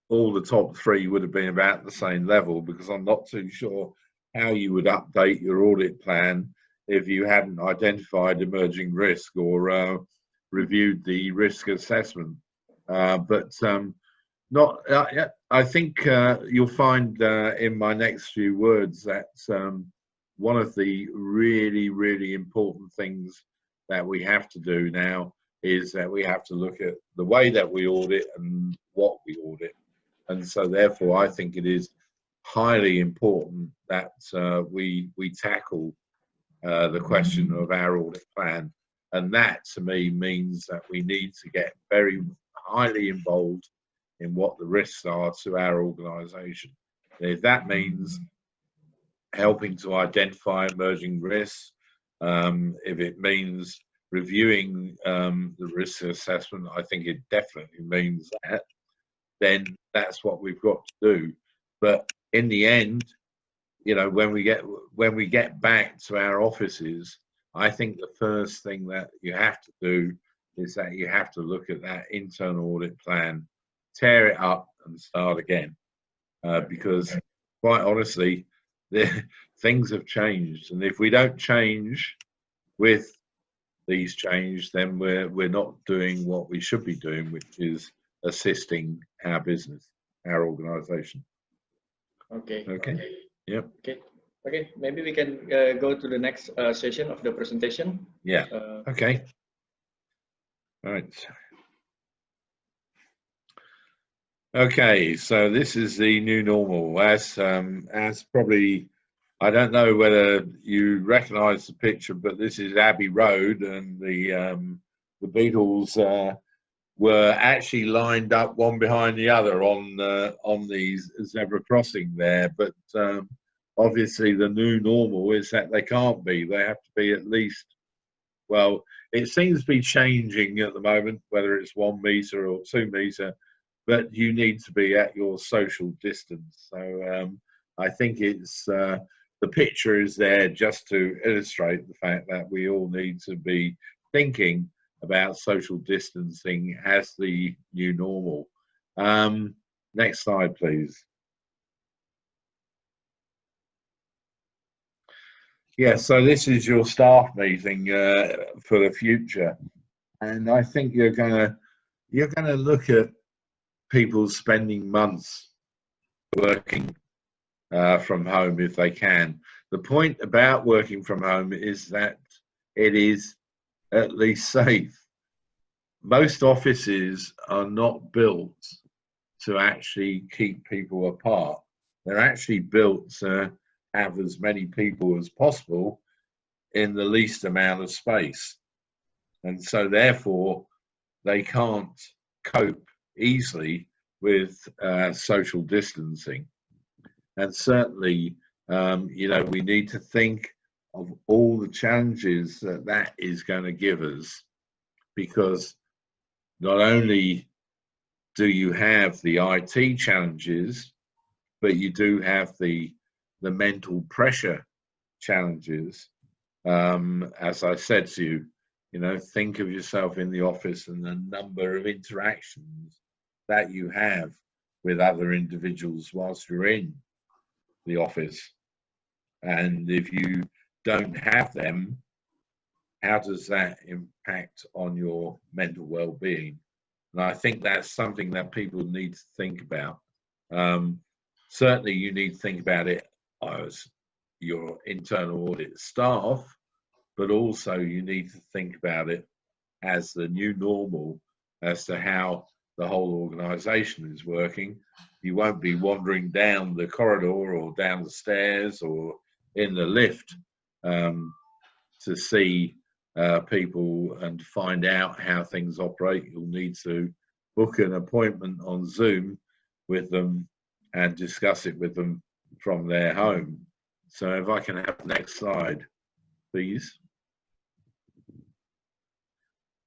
all the top three would have been about the same level, because I'm not too sure how you would update your audit plan if you hadn't identified emerging risk or reviewed the risk assessment. I think you'll find in my next few words that one of the really important things that we have to do now is that we have to look at the way that we audit and what we audit. And so therefore I think it is highly important that we tackle the question of our audit plan. And that to me means that we need to get very highly involved in what the risks are to our organisation. If that means helping to identify emerging risks, if it means reviewing the risk assessment, I think it definitely means that, then that's what we've got to do. But in the end, you know, when we get back to our offices, I think the first thing that you have to do is that you have to look at that internal audit plan, tear it up and start again, because quite honestly, things have changed, and if we don't change with these change, then we're not doing what we should be doing, which is assisting our business, our organisation. Okay. Yep. Okay. Maybe we can go to the next session of the presentation. Yeah. Okay. All right. Okay, so this is the new normal. As probably, I don't know whether you recognise the picture, but this is Abbey Road, and the Beatles were actually lined up one behind the other on the zebra crossing there. But obviously, the new normal is that they can't be. They have to be at least. Well, it seems to be changing at the moment, whether it's 1 metre or 2 metre. But you need to be at your social distance. So I think it's the picture is there just to illustrate the fact that we all need to be thinking about social distancing as the new normal. Next slide, please. Yeah, so this is your staff meeting for the future, and I think you're gonna look at people spending months working from home if they can. The point about working from home is that it is at least safe. Most offices are not built to actually keep people apart. They're actually built to have as many people as possible in the least amount of space. And so therefore they can't cope easily with social distancing. And certainly, you know, we need to think of all the challenges that is going to give us, because not only do you have the IT challenges, but you do have the mental pressure challenges. As I said to you, you know, think of yourself in the office and the number of interactions that you have with other individuals whilst you're in the office. And if you don't have them, how does that impact on your mental well-being? And I think that's something that people need to think about. Certainly you need to think about it as your internal audit staff, but also you need to think about it as the new normal, as to how the whole organization is working. You won't be wandering down the corridor or down the stairs or in the lift to see people and find out how things operate. You'll need to book an appointment on Zoom with them and discuss it with them from their home. So if I can have the next slide, please.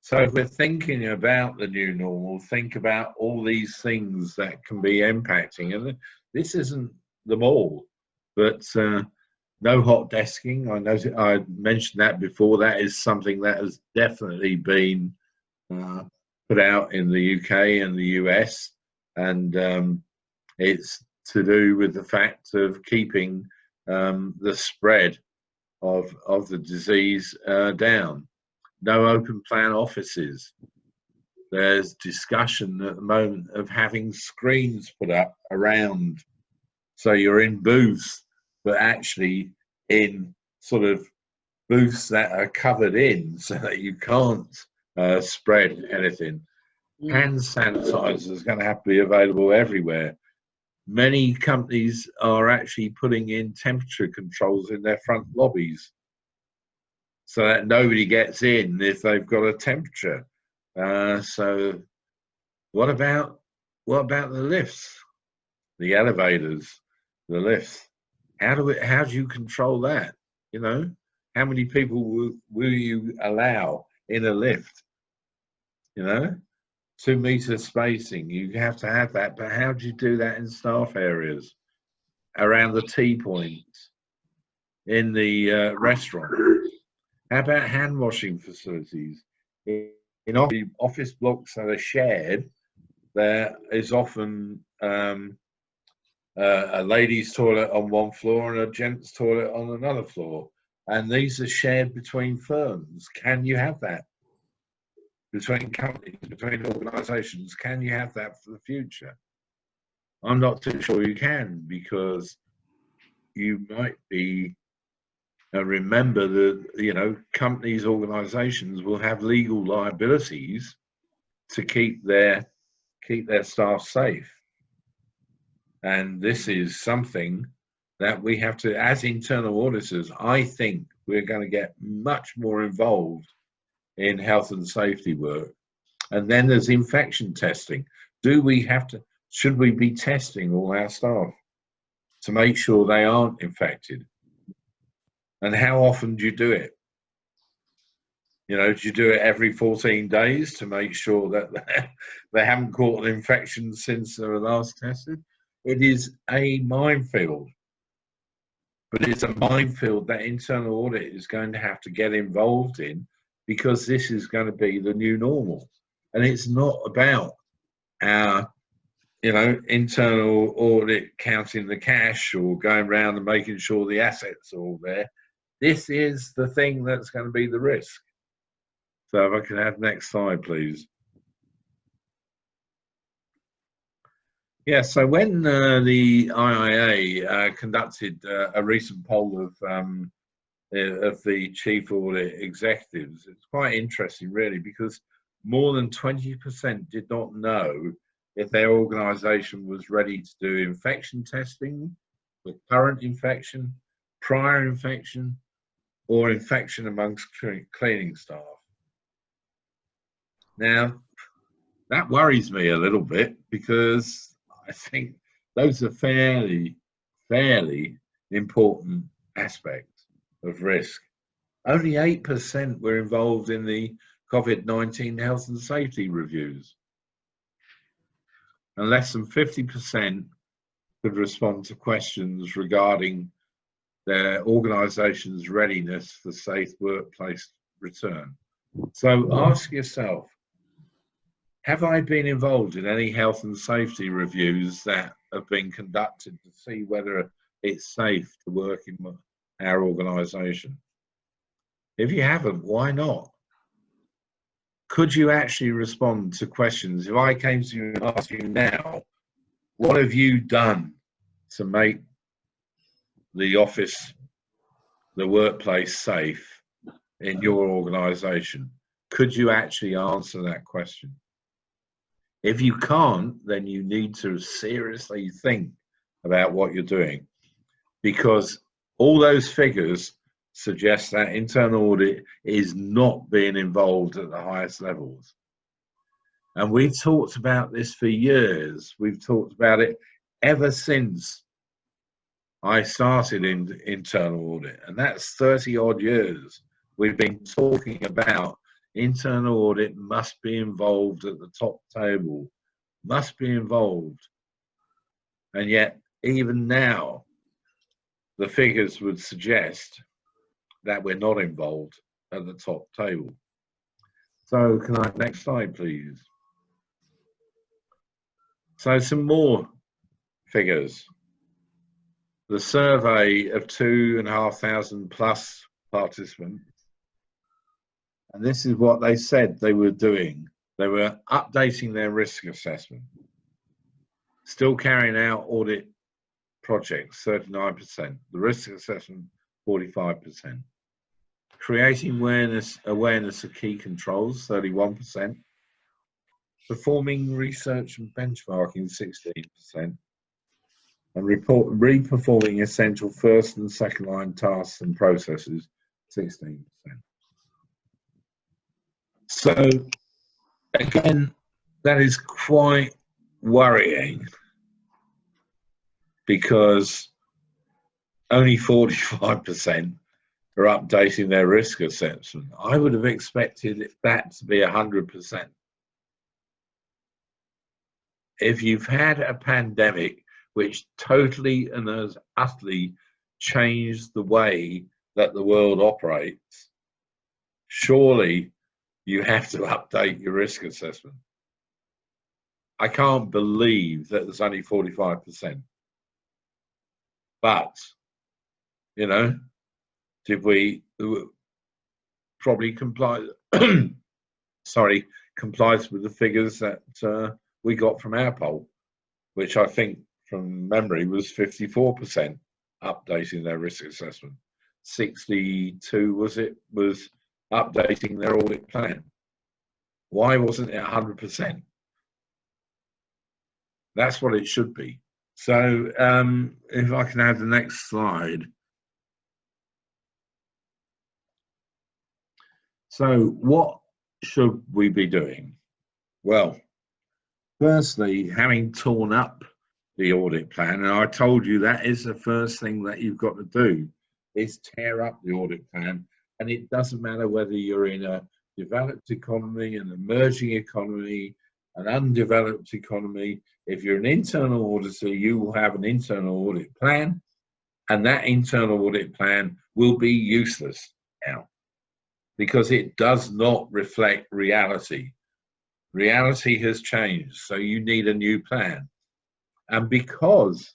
So if we're thinking about the new normal, think about all these things that can be impacting. And this isn't them all, but no hot desking. I mentioned that before. That is something that has definitely been put out in the UK and the US. And it's to do with the fact of keeping the spread of the disease down. No open plan offices. There's discussion at the moment of having screens put up around, so you're in booths, but actually in sort of booths that are covered in so that you can't spread anything. Hand sanitizer is going to have to be available everywhere. Many companies are actually putting in temperature controls in their front lobbies, so that nobody gets in if they've got a temperature. So what about the lifts, the elevators, the lifts? How do you control that? You know, how many people will you allow in a lift? You know, 2 meter spacing, you have to have that, but how do you do that in staff areas, around the tea points, in the restaurant? How about hand washing facilities? In office blocks that are shared, there is often a ladies' toilet on one floor and a gents' toilet on another floor. And these are shared between firms. Can you have that? Between companies, between organizations, can you have that for the future? I'm not too sure you can, because you might be remember that, you know, companies, organizations will have legal liabilities to keep their staff safe. And this is something that we have to, as internal auditors, I think we're going to get much more involved in health and safety work. And then there's infection testing. Should we be testing all our staff to make sure they aren't infected? And how often do you do it? You know, do you do it every 14 days to make sure that they haven't caught an infection since they were last tested? It is a minefield, but it's a minefield that internal audit is going to have to get involved in, because this is going to be the new normal. And it's not about our, you know, internal audit counting the cash or going around and making sure the assets are all there. This is the thing that's going to be the risk. So if I can have next slide, please. Yeah, so when the IIA conducted a recent poll of the chief audit executives, it's quite interesting, really, because more than 20% did not know if their organization was ready to do infection testing for current infection, prior infection, or infection amongst cleaning staff. Now, that worries me a little bit, because I think those are fairly important aspects of risk. Only 8% were involved in the COVID-19 health and safety reviews, and less than 50% could respond to questions regarding their organization's readiness for safe workplace return. So ask yourself, have I been involved in any health and safety reviews that have been conducted to see whether it's safe to work in our organization? If you haven't, why not? Could you actually respond to questions? If I came to you and asked you now, what have you done to make the office, the workplace safe in your organization? Could you actually answer that question? If you can't, then you need to seriously think about what you're doing, because all those figures suggest that internal audit is not being involved at the highest levels. And we've talked about this for years. We've talked about it ever since I started in internal audit, and that's 30 odd years. We've been talking about internal audit must be involved at the top table, must be involved. And yet, even now, the figures would suggest that we're not involved at the top table. So can I, next slide, please? So some more figures. The survey of 2,500 plus participants, and this is what they said they were doing. They were updating their risk assessment, still carrying out audit projects, 39%, the risk assessment, 45%, creating awareness of key controls, 31%, performing research and benchmarking, 16%, and reperforming essential first and second line tasks and processes, 16%. So again, that is quite worrying, because only 45% are updating their risk assessment. I would have expected that to be 100%. If you've had a pandemic which totally and has utterly changed the way that the world operates, surely you have to update your risk assessment. I can't believe that there's only 45%. But, you know, did we probably comply, complies with the figures that we got from our poll, which I think from memory was 54% updating their risk assessment. 62 was updating their audit plan. Why wasn't it 100%? That's what it should be. So if I can have the next slide. So what should we be doing? Well, firstly, having torn up the audit plan, and I told you that is the first thing that you've got to do, is tear up the audit plan. And it doesn't matter whether you're in a developed economy, an emerging economy, an undeveloped economy. If you're an internal auditor, you will have an internal audit plan, and that internal audit plan will be useless now, because it does not reflect reality. Reality has changed, so you need a new plan. And because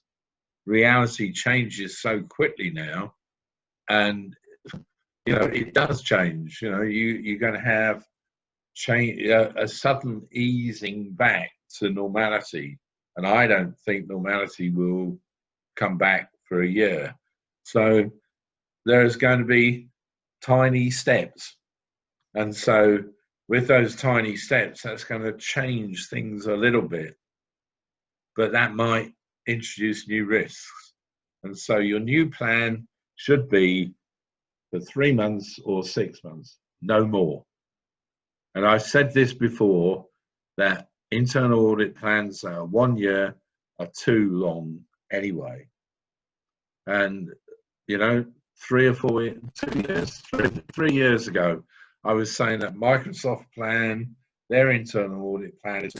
reality changes so quickly now, and you know, it does change, you know, you're going to have a sudden easing back to normality, and I don't think normality will come back for a year. So there's going to be tiny steps, and so with those tiny steps, that's going to change things a little bit, but that might introduce new risks. And so your new plan should be for 3 months or 6 months, no more. And I've said this before, that internal audit plans that are 1 year are too long anyway. And, you know, 3 years ago, I was saying that Microsoft plan, their internal audit plan is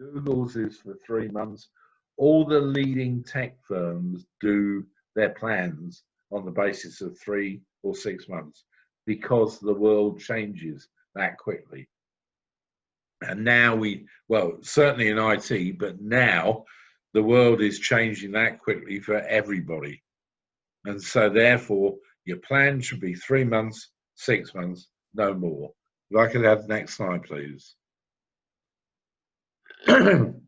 Google's is for 3 months. All the leading tech firms do their plans on the basis of 3 or 6 months, because the world changes that quickly. And now well, certainly in IT, but now the world is changing that quickly for everybody. And so therefore, your plan should be 3 months, 6 months, no more. If I could have the next slide, please. And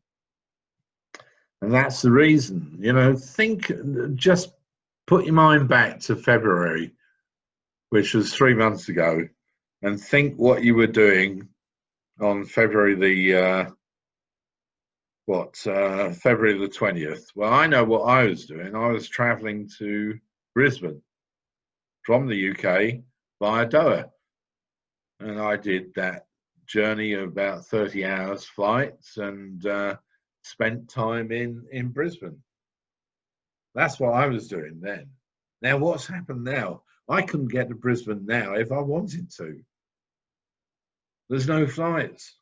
that's the reason, you know, just put your mind back to February, which was 3 months ago, and think what you were doing on February the February the 20th. Well, I know what I was doing. I was traveling to Brisbane from the UK via Doha. And I did that journey of about 30 hours flights and spent time in Brisbane. That's what I was doing then. Now, what's happened now? I couldn't get to Brisbane now if I wanted to. There's no flights.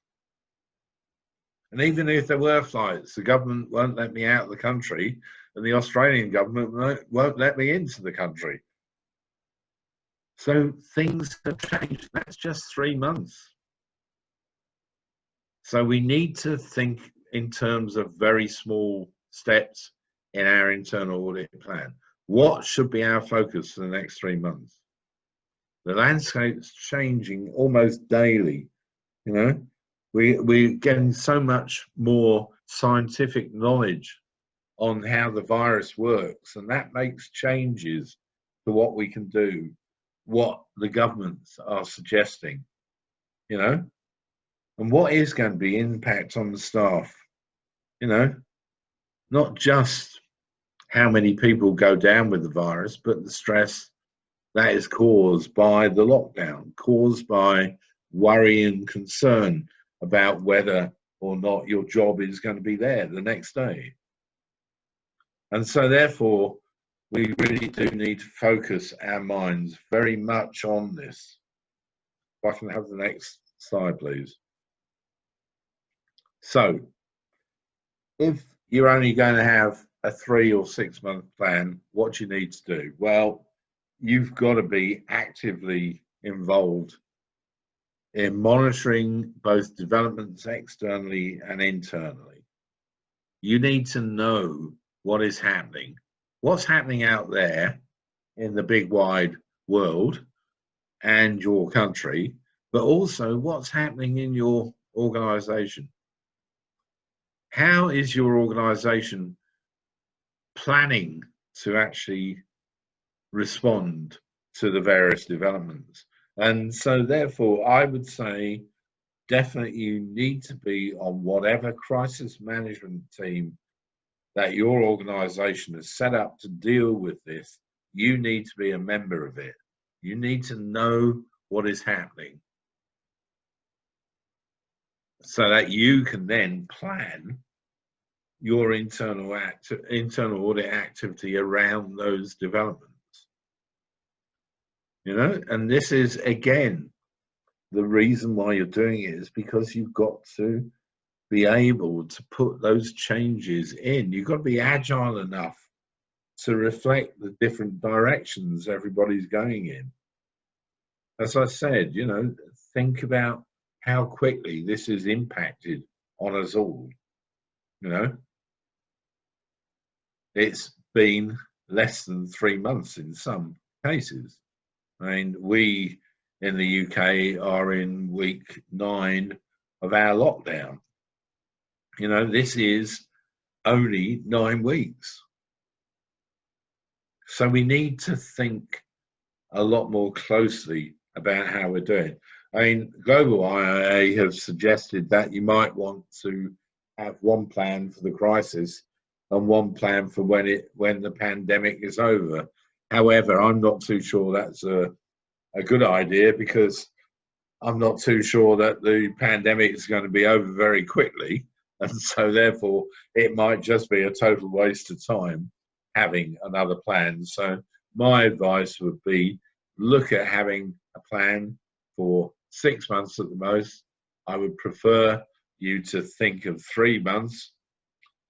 And even if there were flights, the government won't let me out of the country, and the Australian government won't let me into the country. So things have changed. That's just 3 months. So we need to think in terms of very small steps in our internal audit plan. What should be our focus for the next 3 months? The landscape's changing almost daily, you know. We're getting so much more scientific knowledge on how the virus works, and that makes changes to what we can do, what the governments are suggesting, you know, and what is going to be impact on the staff, you know, not just how many people go down with the virus, but the stress that is caused by the lockdown, caused by worry and concern about whether or not your job is going to be there the next day. And so therefore, we really do need to focus our minds very much on this. If I can have the next slide, please. So, if you're only going to have a 3 or 6 month plan, what do you need to do? Well, you've got to be actively involved in monitoring both developments externally and internally. You need to know what is happening. What's happening out there in the big wide world and your country, but also what's happening in your organization. How is your organization planning to actually respond to the various developments? And so therefore, I would say definitely you need to be on whatever crisis management team that your organization has set up to deal with this. You need to be a member of it. You need to know what is happening so that you can then plan your internal audit activity around those developments. You know, and this is again the reason why you're doing it is because you've got to be able to put those changes in. You've got to be agile enough to reflect the different directions everybody's going in. As I said, you know, think about how quickly this is impacted on us all. You know, it's been less than 3 months in some cases. I mean, we in the UK are in week 9 of our lockdown. You know, this is only 9 weeks. So we need to think a lot more closely about how we're doing. I mean, Global IIA have suggested that you might want to have one plan for the crisis and one plan for when the pandemic is over. However, I'm not too sure that's a good idea because I'm not too sure that the pandemic is going to be over very quickly. And so therefore, it might just be a total waste of time having another plan. So my advice would be look at having a plan for 6 months at the most. I would prefer you to think of 3 months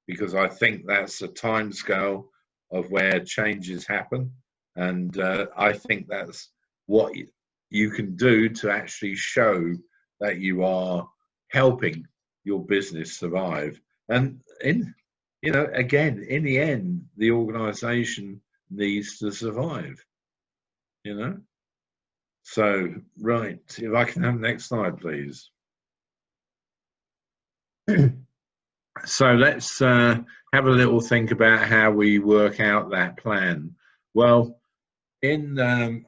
because I think that's the time scale of where changes happen. And I think that's what you can do to actually show that you are helping your business survive. And you know, again, in the end, the organization needs to survive, you know? So, right, if I can have the next slide, please. So let's have a little think about how we work out that plan. Well, in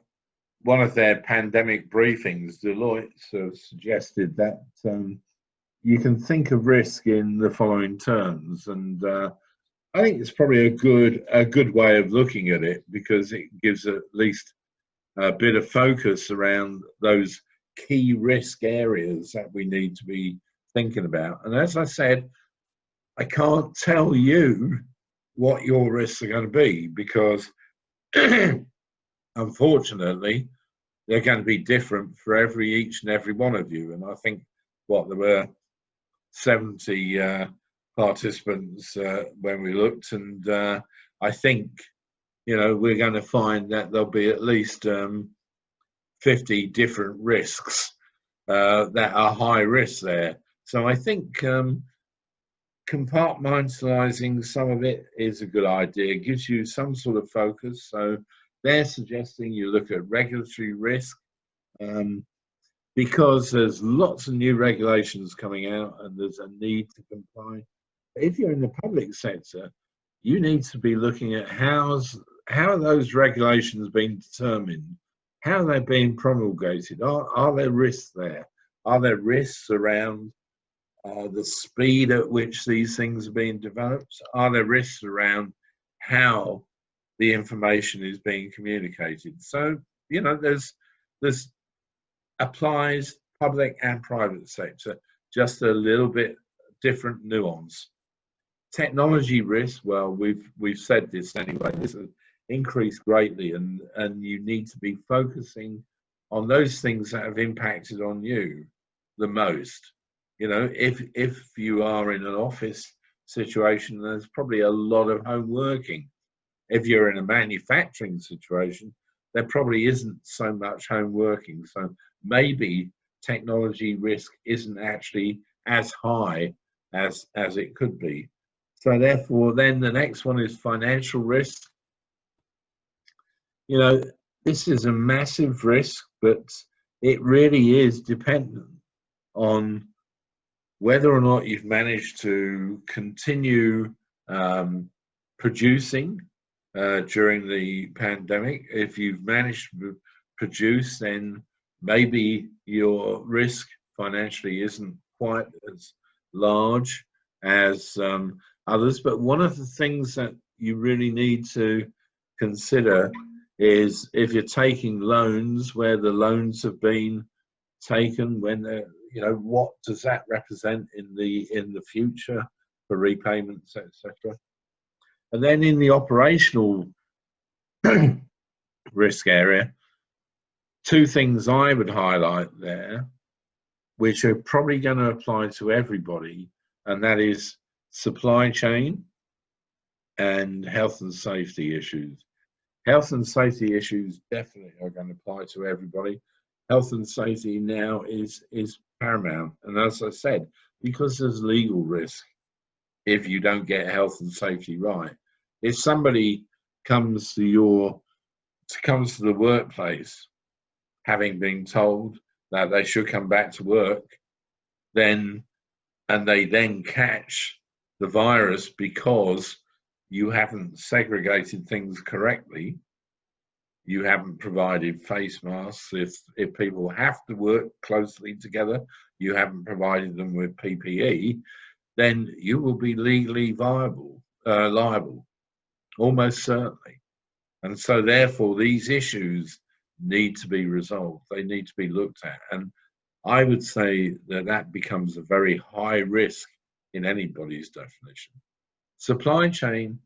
one of their pandemic briefings, Deloitte have suggested that you can think of risk in the following terms, and I think it's probably a good way of looking at it, because it gives at least a bit of focus around those key risk areas that we need to be thinking about. And as I said, I can't tell you what your risks are going to be, because unfortunately they're going to be different for each and every one of you. And I think there were 70 participants when we looked, and I think we're going to find that there'll be at least 50 different risks that are high risk there. So I think compartmentalizing some of it is a good idea. It gives you some sort of focus. So they're suggesting you look at regulatory risk, because there's lots of new regulations coming out and there's a need to comply. If you're in the public sector, you need to be looking at how are those regulations being determined? How are they being promulgated? Are there risks there? Are there risks around the speed at which these things are being developed? Are there risks around how the information is being communicated? So, there's applies public and private sector, just a little bit different nuance. Technology risk, well, we've said this anyway, this has increased greatly, and you need to be focusing on those things that have impacted on you the most. If you are in an office situation, there's probably a lot of home working. If you're in a manufacturing situation, there probably isn't so much home working. So maybe technology risk isn't actually as high as it could be. So therefore, then the next one is financial risk. This is a massive risk, but it really is dependent on whether or not you've managed to continue producing during the pandemic. If you've managed to produce, then maybe your risk financially isn't quite as large as others. But one of the things that you really need to consider is if you're taking loans, where the loans have been taken, when they're, what does that represent in the future for repayments, etc. And then in the operational risk area, two things I would highlight there, which are probably going to apply to everybody, and that is supply chain and health and safety issues. Health and safety issues definitely are going to apply to everybody. Health and safety now is paramount, and as I said, because there's legal risk if you don't get health and safety right. If somebody comes to the workplace having been told that they should come back to work, and they then catch the virus because you haven't segregated things correctly, you haven't provided face masks. If people have to work closely together, you haven't provided them with PPE, then you will be legally liable, almost certainly. And so therefore these issues need to be resolved. They need to be looked at. And I would say that becomes a very high risk in anybody's definition. Supply chain,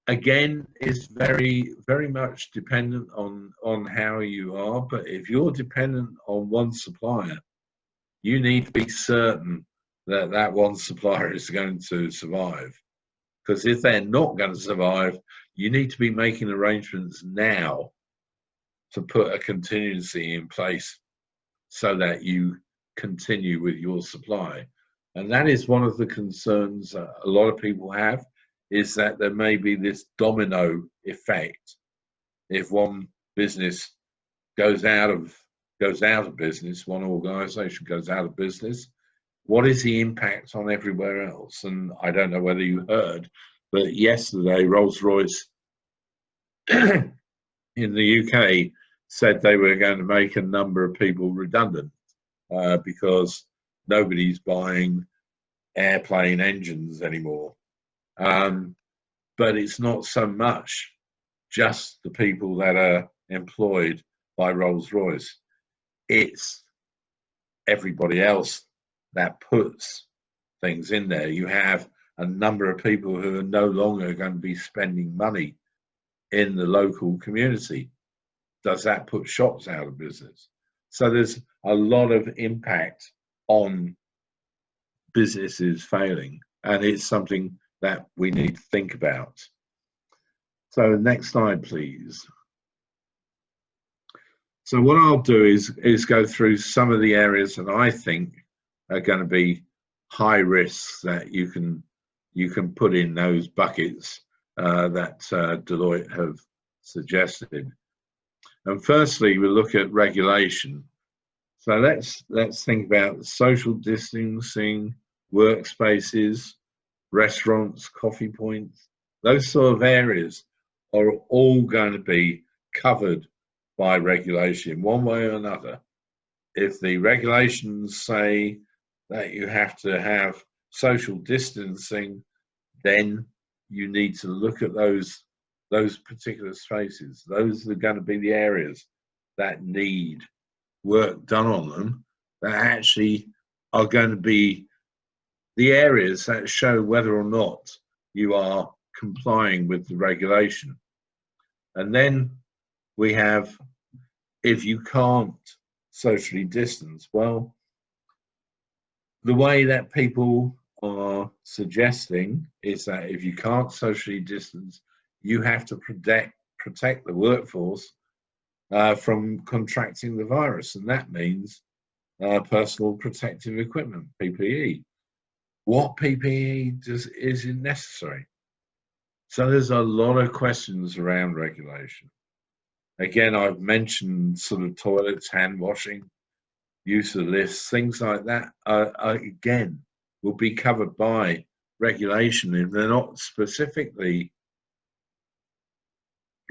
again, is very, very much dependent on how you are. But if you're dependent on one supplier, you need to be certain that one supplier is going to survive. Because if they're not going to survive, you need to be making arrangements now to put a contingency in place so that you continue with your supply. And that is one of the concerns that a lot of people have, is that there may be this domino effect. If one business goes out of business, one organization goes out of business, what is the impact on everywhere else? And I don't know whether you heard, but yesterday Rolls-Royce in the UK said they were going to make a number of people redundant because nobody's buying airplane engines anymore. But it's not so much just the people that are employed by Rolls-Royce. It's everybody else that puts things in there. You have a number of people who are no longer going to be spending money in the local community. Does that put shops out of business? So there's a lot of impact on businesses failing, and it's something that we need to think about. So next slide, please. So what I'll do is go through some of the areas that I think are going to be high risks that you can put in those buckets that Deloitte have suggested. And firstly, we'll look at regulation. So let's think about social distancing, workspaces, restaurants, coffee points. Those sort of areas are all going to be covered by regulation one way or another. If the regulations say that you have to have social distancing, then you need to look at those particular spaces. Those are going to be the areas that need work done on them, that actually are going to be the areas that show whether or not you are complying with the regulation. And then we have, if you can't socially distance, well, the way that people are suggesting is that if you can't socially distance, you have to protect the workforce from contracting the virus, and that means personal protective equipment, PPE. What PPE is necessary? So there's a lot of questions around regulation. Again, I've mentioned sort of toilets, hand washing, use of lifts, things like that, again, will be covered by regulation. If they're not specifically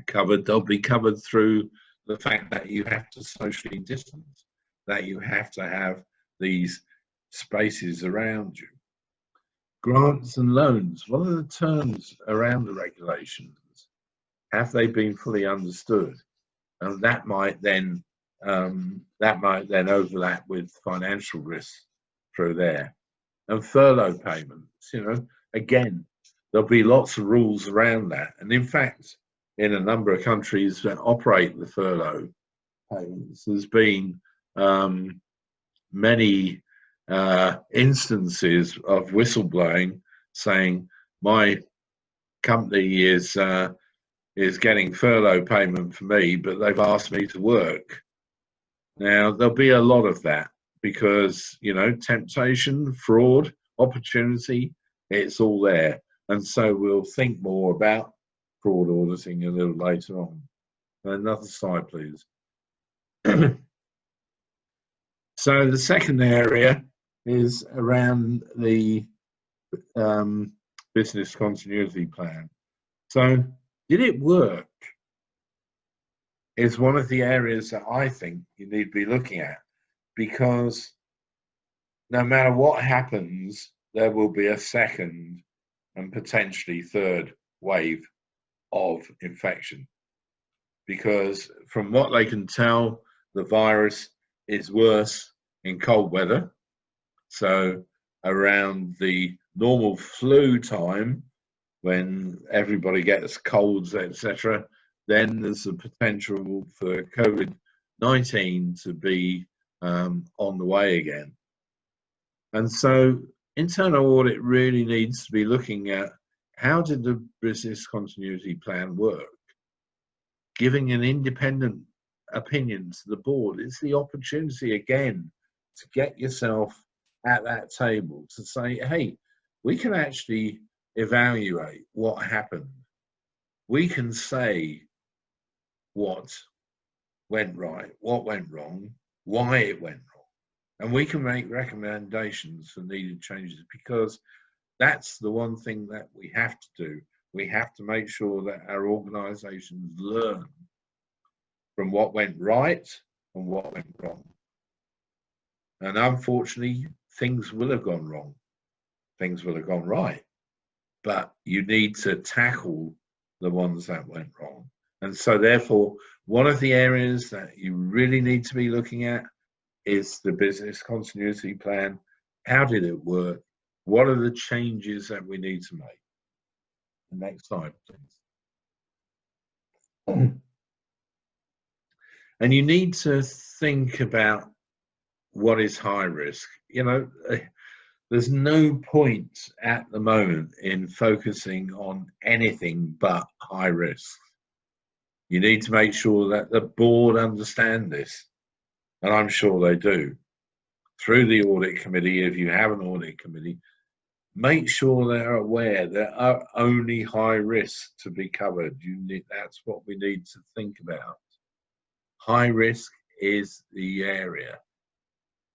covered, they'll be covered through the fact that you have to socially distance, that you have to have these spaces around you. Grants and loans, what are the terms around the regulations? Have they been fully understood? And that might then overlap with financial risks through there. And furlough payments, again, there'll be lots of rules around that. And in fact, in a number of countries that operate the furlough payments, there's been many instances of whistleblowing saying my company is getting furlough payment for me, but they've asked me to work. Now, there'll be a lot of that because, temptation, fraud, opportunity, it's all there. And so we'll think more about fraud auditing a little later on. Another slide, please. So the second area is around the business continuity plan. So did it work? Is one of the areas that I think you need to be looking at, because no matter what happens, there will be a second and potentially third wave of infection. Because from what they can tell, the virus is worse in cold weather. So around the normal flu time, when everybody gets colds, etc., then there's a potential for COVID-19 to be on the way again. And so internal audit really needs to be looking at how did the business continuity plan work? Giving an independent opinion to the board. It's the opportunity again to get yourself at that table to say, hey, we can actually evaluate what happened. We can say what went right, what went wrong, why it went wrong. And we can make recommendations for needed changes, because that's the one thing that we have to do. We have to make sure that our organizations learn from what went right and what went wrong. And unfortunately, things will have gone wrong, things will have gone right, but you need to tackle the ones that went wrong. And so therefore, one of the areas that you really need to be looking at is the business continuity plan. How did it work? What are the changes that we need to make? The next slide, please. And you need to think about what is high risk. You know, there's no point at the moment in focusing on anything but high risk. You need to make sure that the board understand this, and I'm sure they do. Through the audit committee, if you have an audit committee, make sure they're aware there are only high risks to be covered. That's what we need to think about. High risk is the area.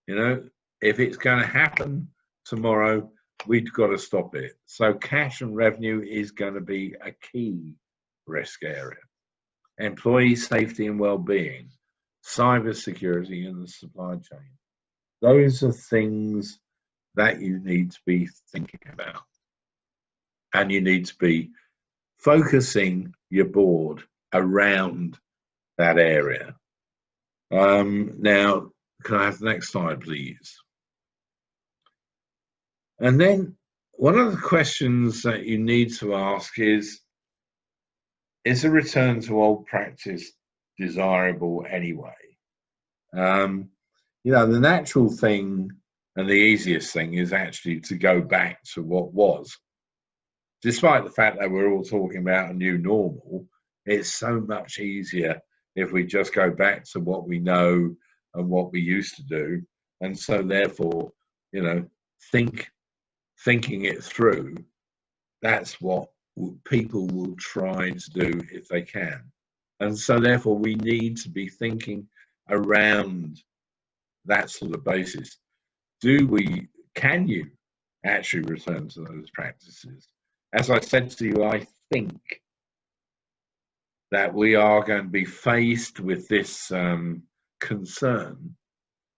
You know, if it's going to happen tomorrow, we've got to stop it. So cash and revenue is going to be a key risk area. Employee safety and well-being, cyber security and the supply chain. Those are things that you need to be thinking about. And you need to be focusing your board around that area. Now, can I have the next slide, please? And then one of the questions that you need to ask is a return to old practice desirable anyway? You know, the natural thing and the easiest thing is actually to go back to what was. Despite the fact that we're all talking about a new normal, it's so much easier if we just go back to what we know and what we used to do. And so therefore, you know, thinking it through, that's what people will try to do if they can. And so therefore we need to be thinking around that sort of basis. Can you actually return to those practices? As I said to you, I think that we are going to be faced with this concern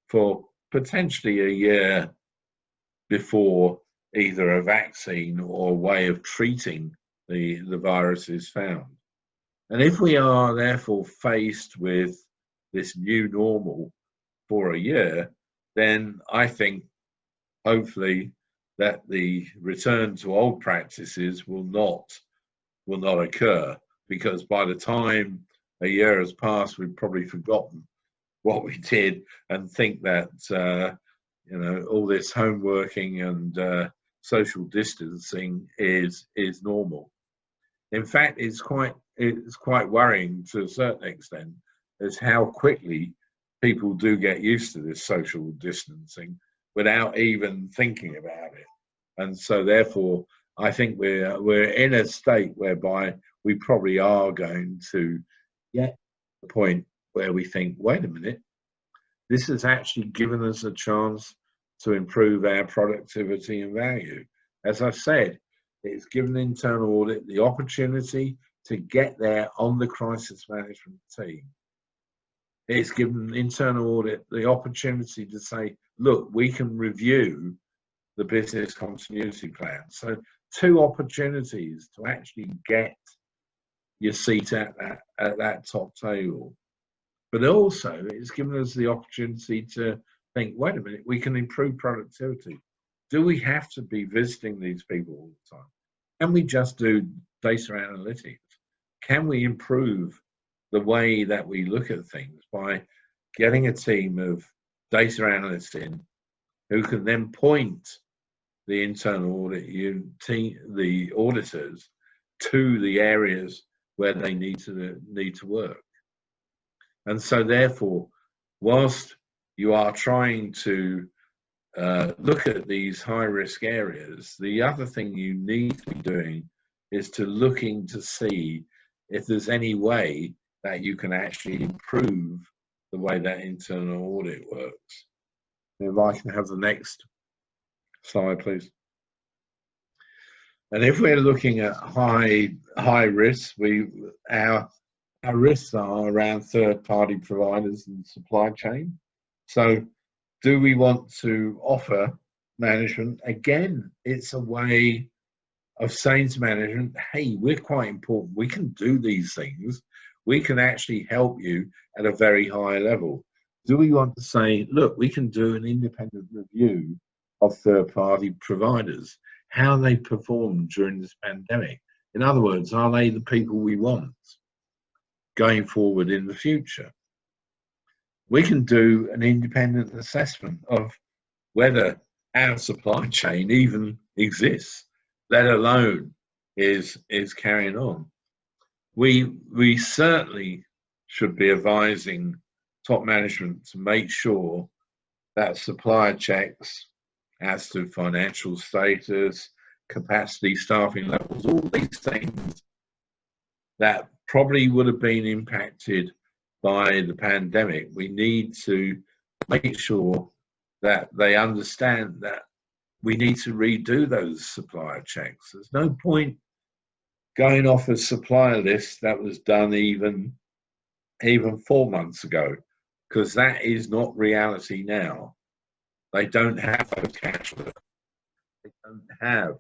for potentially a year before either a vaccine or a way of treating the virus is found. And if we are therefore faced with this new normal for a year, then I think hopefully that the return to old practices will not occur, because by the time a year has passed, we've probably forgotten what we did and think that you know, all this home working and social distancing is normal. In fact, it's quite worrying to a certain extent as how quickly people do get used to this social distancing without even thinking about it. And so therefore, I think we're in a state whereby we probably are going to get to the point where we think, wait a minute, this has actually given us a chance to improve our productivity and value. As I've said, it's given internal audit the opportunity to get there on the crisis management team. It's given internal audit the opportunity to say, look, we can review the business continuity plan. So 2 opportunities to actually get your seat at that top table. But also it's given us the opportunity to think, wait a minute, we can improve productivity. Do we have to be visiting these people all the time? Can we just do data analytics? Can we improve the way that we look at things by getting a team of data analysts in who can then point the internal audit team, the auditors, to the areas where they need to work? And so therefore, whilst you are trying to look at these high risk areas, the other thing you need to be doing is to looking to see if there's any way that you can actually improve the way that internal audit works. If I can have the next slide, please. And if we're looking at high risks, our risks are around third-party providers and supply chain. So do we want to offer management, again, it's a way of saying to management, hey, we're quite important. We can do these things. We can actually help you at a very high level. Do we want to say, look, we can do an independent review of third-party providers, how they performed during this pandemic? In other words, are they the people we want going forward in the future? We can do an independent assessment of whether our supply chain even exists, let alone is carrying on. We certainly should be advising top management to make sure that supplier checks as to financial status, capacity, staffing levels, all these things that probably would have been impacted by the pandemic. We need to make sure that they understand that we need to redo those supplier checks. There's no point going off a supplier list that was done even 4 months ago, because that is not reality now. They don't have those cash flows. They don't have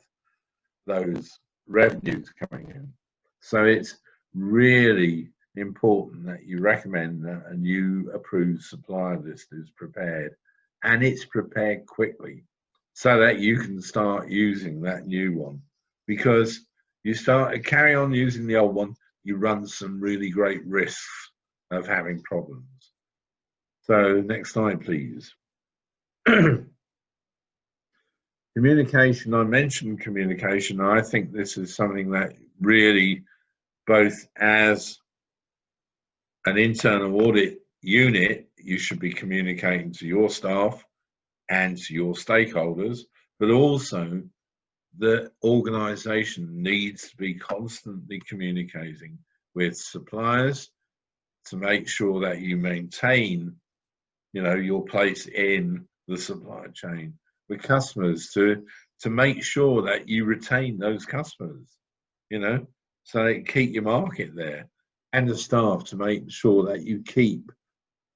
those revenues coming in. So it's really important that you recommend that a new approved supplier list is prepared, and it's prepared quickly so that you can start using that new one. Because you carry on using the old one, you run some really great risks of having problems. So next slide, please. Communication, I mentioned communication. I think this is something that really, both as an internal audit unit, you should be communicating to your staff and to your stakeholders, but also the organization needs to be constantly communicating with suppliers to make sure that you maintain, your place in the supply chain, with customers to make sure that you retain those customers, so they keep your market there, and the staff to make sure that you keep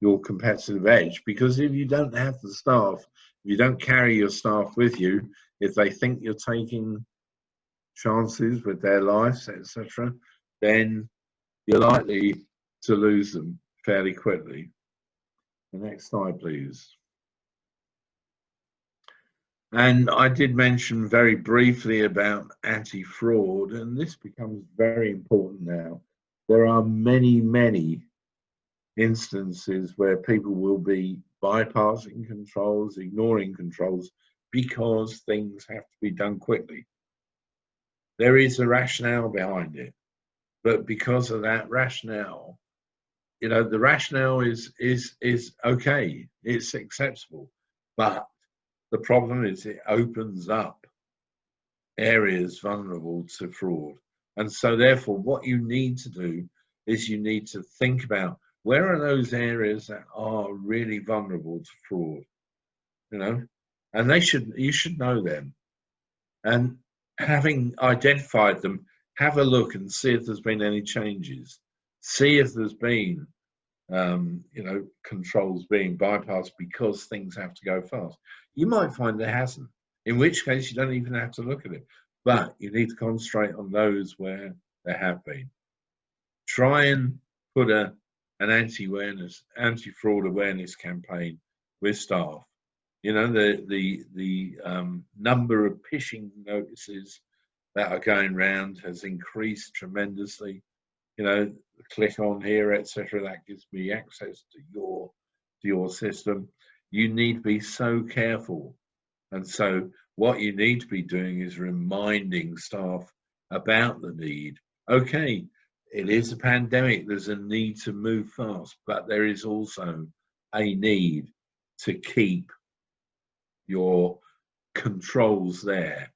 your competitive edge. Because if you don't have the staff, if you don't carry your staff with you, if they think you're taking chances with their lives, etc., then you're likely to lose them fairly quickly. The next slide, please. And I did mention very briefly about anti-fraud, and this becomes very important now. There are many, many instances where people will be bypassing controls, ignoring controls, because things have to be done quickly. There is a rationale behind it, but because of that rationale, the rationale is okay, it's acceptable, but the problem is it opens up areas vulnerable to fraud. And so therefore what you need to do is you need to think about, where are those areas that are really vulnerable to fraud, and you should know them. And having identified them, have a look and see if there's been any changes. See if there's been, controls being bypassed because things have to go fast. You might find there hasn't, in which case you don't even have to look at it. But you need to concentrate on those where there have been. Try and put an anti-fraud awareness campaign with staff. The number of phishing notices that are going around has increased tremendously. Click on here, etc. That gives me access to your system. You need to be so careful. And so what you need to be doing is reminding staff about the need. Okay, it is a pandemic. There's a need to move fast, but there is also a need to keep your controls there,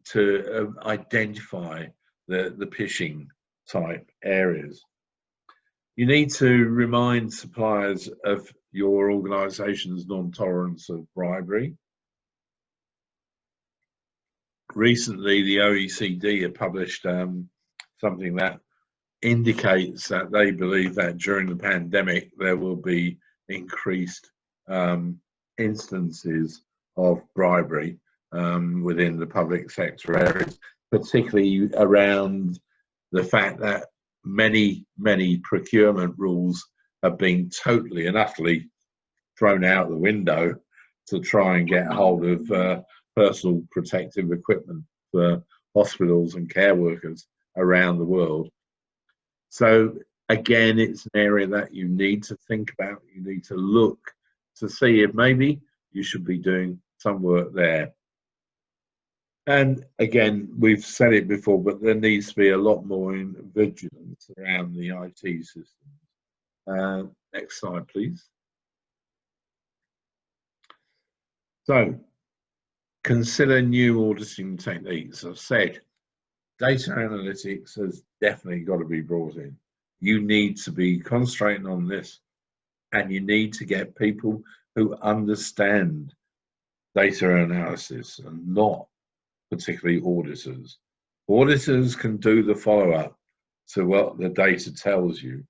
to identify the phishing type areas. You need to remind suppliers of your organization's non-tolerance of bribery. Recently, the OECD have published something that indicates that they believe that during the pandemic there will be increased instances of bribery within the public sector areas, particularly around the fact that many procurement rules have been totally and utterly thrown out the window to try and get hold of personal protective equipment for hospitals and care workers around the world. So again, it's an area that you need to think about. You need to look to see if maybe you should be doing some work there. And again, we've said it before, but there needs to be a lot more vigilance around the IT systems. Next slide, please. So, consider new auditing techniques. I've said data analytics has definitely got to be brought in. You need to be concentrating on this, and you need to get people who understand data analysis and not particularly auditors. Auditors can do the follow-up to what the data tells you.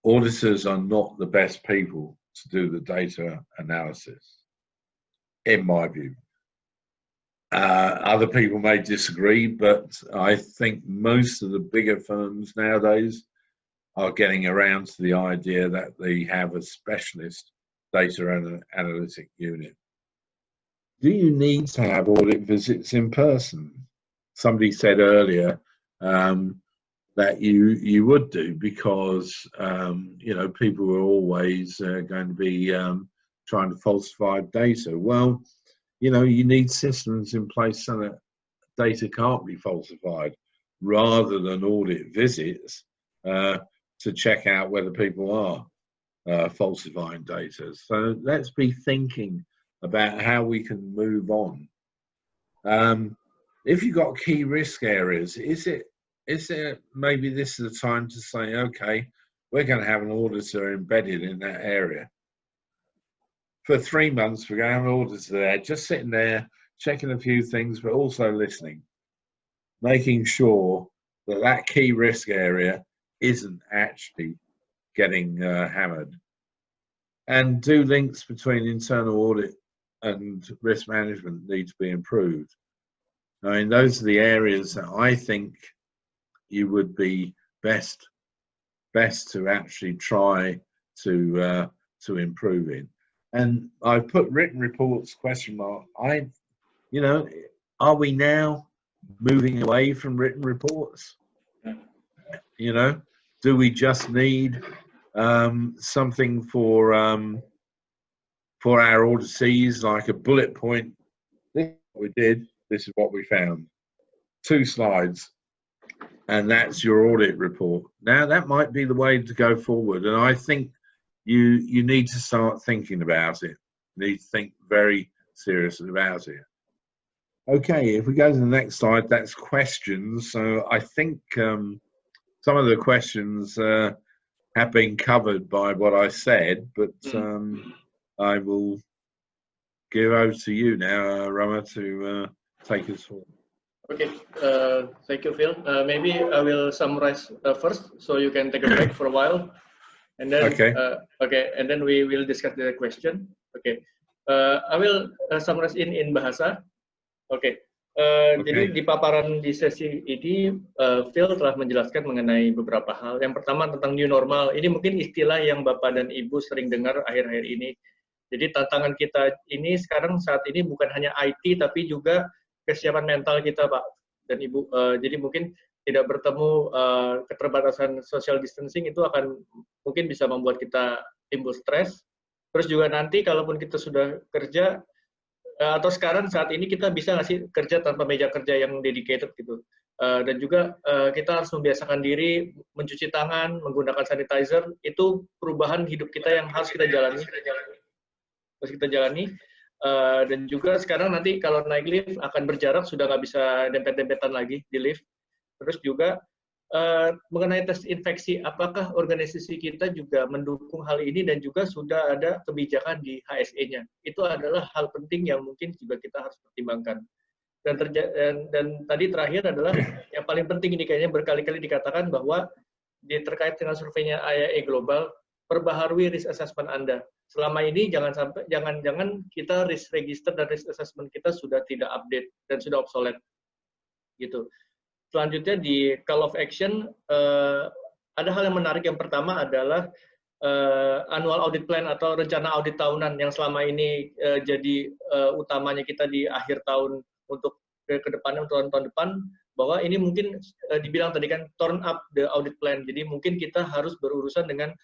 Auditors are not the best people to do the data analysis, in my view. Other people may disagree, but I think most of the bigger firms nowadays are getting around to the idea that they have a specialist data analytic unit. Do you need to have audit visits in person? Somebody said earlier that you would do, because you know, people are always going to be trying to falsify data. Well, you know, you need systems in place so that data can't be falsified, rather than audit visits to check out whether people are falsifying data. So let's be thinking about how we can move on. If you've got key risk areas, is it maybe this is the time to say, okay, we're going to have an auditor embedded in that area. For 3 months, we're going to have an auditor there, just sitting there, checking a few things, but also listening, making sure that that key risk area isn't actually getting hammered. And do links between internal audit and risk management need to be improved. I mean, those are the areas that I think you would be best to actually try to improve in. And I've put written reports question mark. You know, are we now moving away from written reports? You know, do we just need something for our auditees, like a bullet point? This is what we did. This is what we found. 2 slides, and that's your audit report. Now that might be the way to go forward, and I think you need to start thinking about it. You need to think very seriously about it. Okay, if we go to the next slide, that's questions. So I think some of the questions have been covered by what I said, but I will give over to you now, Rama, to take us forward. Okay, thank you, Phil. Maybe I will summarize first, so you can take a break for a while, and then okay, and then we will discuss the question. Okay, I will summarize in bahasa. Oke, jadi di paparan di sesi ini, Phil telah menjelaskan mengenai beberapa hal. Yang pertama tentang new normal. Ini mungkin istilah yang Bapak dan Ibu sering dengar akhir-akhir ini. Jadi tantangan kita ini sekarang saat ini bukan hanya IT, tapi juga kesiapan mental kita, Pak dan Ibu. Jadi mungkin tidak bertemu, keterbatasan social distancing itu akan mungkin bisa membuat kita timbul stres. Terus juga nanti kalaupun kita sudah kerja, atau sekarang saat ini kita bisa nggak sih kerja tanpa meja kerja yang dedicated gitu. Dan juga kita harus membiasakan diri mencuci tangan, menggunakan sanitizer. Itu perubahan hidup kita yang harus kita jalani. Dan juga sekarang nanti kalau naik lift akan berjarak, sudah nggak bisa dempet-dempetan lagi di lift. Terus juga mengenai tes infeksi, apakah organisasi kita juga mendukung hal ini, dan juga sudah ada kebijakan di HSE-nya. Itu adalah hal penting yang mungkin juga kita harus pertimbangkan. Dan tadi terakhir adalah yang paling penting, ini kayaknya berkali-kali dikatakan bahwa terkait dengan surveinya IAE Global, perbaharui risk assessment Anda. Selama ini jangan kita risk register dan risk assessment kita sudah tidak update dan sudah obsolete. Gitu. Selanjutnya di call of action ada hal yang menarik. Yang pertama adalah annual audit plan atau rencana audit tahunan yang selama ini jadi utamanya kita di akhir tahun untuk ke depannya, untuk tahun depan, bahwa ini mungkin dibilang tadi kan turn up the audit plan. Jadi mungkin kita harus berurusan dengan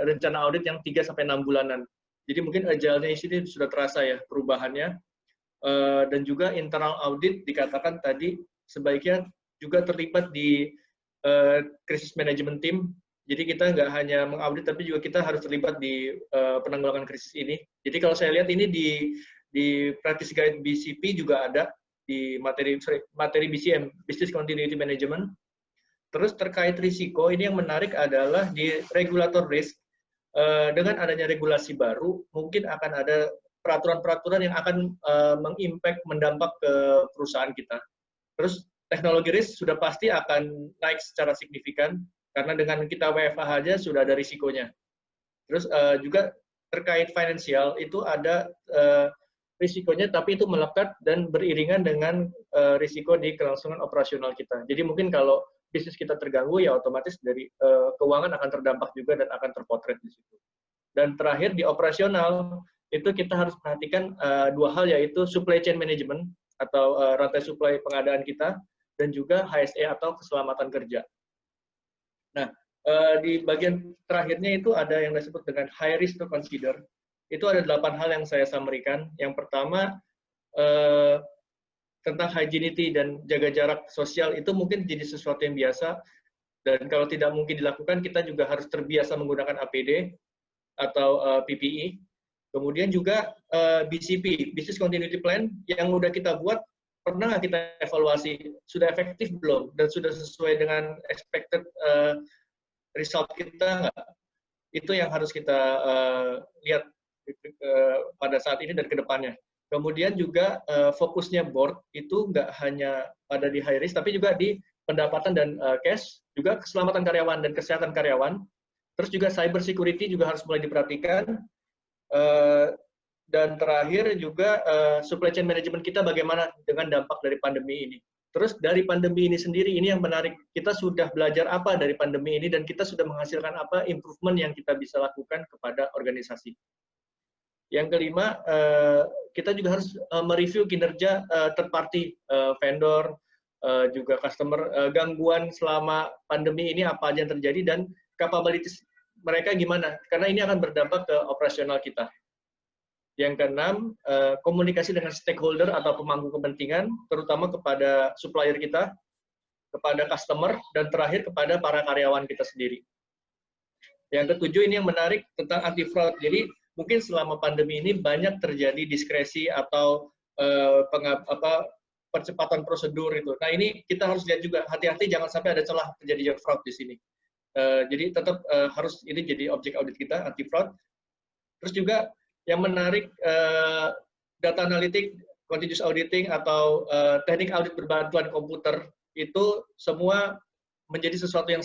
rencana audit yang 3-6 bulanan. Jadi mungkin agile-nya ini sudah terasa ya perubahannya. Dan juga internal audit dikatakan tadi sebaiknya juga terlibat di crisis management team. Jadi kita nggak hanya mengaudit, tapi juga kita harus terlibat di penanggulangan krisis ini. Jadi kalau saya lihat ini di practice guide BCP juga ada di materi BCM, Business Continuity Management. Terus terkait risiko, ini yang menarik adalah di regulator risk, dengan adanya regulasi baru, mungkin akan ada peraturan-peraturan yang akan mendampak ke perusahaan kita. Terus teknologi risk sudah pasti akan naik secara signifikan, karena dengan kita WFH aja sudah ada risikonya. Terus juga terkait finansial, itu ada risikonya, tapi itu melekat dan beriringan dengan risiko di kelangsungan operasional kita. Jadi mungkin kalau bisnis kita terganggu, ya otomatis dari keuangan akan terdampak juga dan akan terpotret di situ. Dan terakhir di operasional, itu kita harus perhatikan dua hal, yaitu supply chain management atau rantai supply pengadaan kita, dan juga HSE atau keselamatan kerja. Nah, di bagian terakhirnya itu ada yang disebut dengan high risk to consider. Itu ada 8 hal yang saya summary-kan. Yang pertama, tentang hygienity dan jaga jarak sosial, itu mungkin jadi sesuatu yang biasa, dan kalau tidak mungkin dilakukan, kita juga harus terbiasa menggunakan APD atau PPE. Kemudian juga BCP, Business Continuity Plan, yang udah kita buat, pernah nggak kita evaluasi, sudah efektif belum, dan sudah sesuai dengan expected result kita nggak? Itu yang harus kita lihat pada saat ini dan ke depannya. Kemudian juga fokusnya board itu nggak hanya pada di high risk, tapi juga di pendapatan dan cash, juga keselamatan karyawan dan kesehatan karyawan. Terus juga cyber security juga harus mulai diperhatikan. Dan terakhir juga supply chain management kita bagaimana dengan dampak dari pandemi ini. Terus dari pandemi ini sendiri, ini yang menarik, kita sudah belajar apa dari pandemi ini, dan kita sudah menghasilkan apa improvement yang kita bisa lakukan kepada organisasi. Yang kelima, kita juga harus mereview kinerja third party, vendor, juga customer, gangguan selama pandemi ini apa aja yang terjadi, dan capabilities mereka gimana, karena ini akan berdampak ke operasional kita. Yang keenam, komunikasi dengan stakeholder atau pemangku kepentingan, terutama kepada supplier kita, kepada customer, dan terakhir kepada para karyawan kita sendiri. Yang ketujuh, ini yang menarik tentang anti fraud. Jadi mungkin selama pandemi ini banyak terjadi diskresi atau percepatan prosedur itu. Nah, ini kita harus lihat juga, hati-hati jangan sampai ada celah terjadi fraud di sini. Jadi tetap harus ini jadi objek audit kita, anti fraud. Terus juga yang menarik, data analitik, continuous auditing atau teknik audit berbantuan komputer, itu semua menjadi sesuatu yang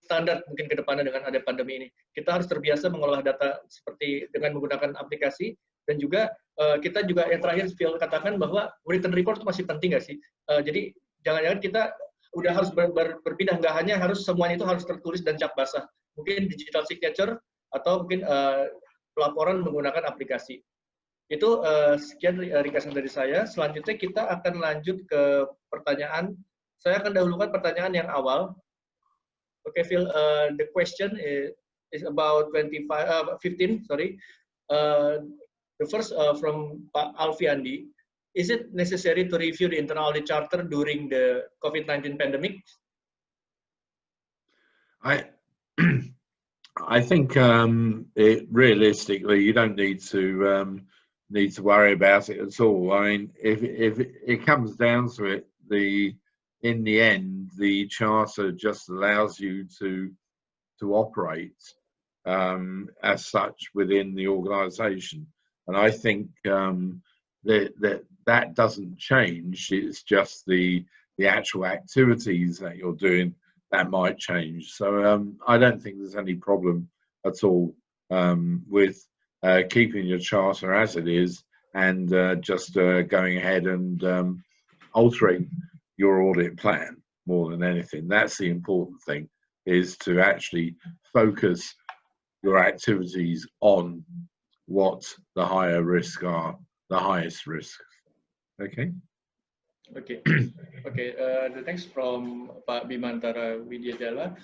standar mungkin ke depannya dengan ada pandemi ini. Kita harus terbiasa mengolah data seperti dengan menggunakan aplikasi, dan juga kita juga yang terakhir Phil katakan bahwa written report masih penting nggak sih? Jadi jangan-jangan kita udah harus berpindah, nggak hanya harus semuanya itu harus tertulis dan cap basah. Mungkin digital signature atau mungkin pelaporan menggunakan aplikasi. Itu sekian ringkasan dari saya. Selanjutnya kita akan lanjut ke pertanyaan. Saya akan dahulukan pertanyaan yang awal. Okay, Phil, the question is about 15. Sorry, the first from Pak Alfiandi. Is it necessary to review the internal audit charter during the COVID-19 pandemic? I think realistically, you don't need to worry about it at all. I mean, if it comes down to it, in the end, the charter just allows you to operate as such within the organisation, and I think that doesn't change. It's just the actual activities that you're doing that might change. So I don't think there's any problem at all with keeping your charter as it is and just going ahead and altering your audit plan more than anything. That's the important thing, is to actually focus your activities on what the higher risks are, the highest risks. Okay. Okay. Okay. The next from Pak Bimantara Widyadala.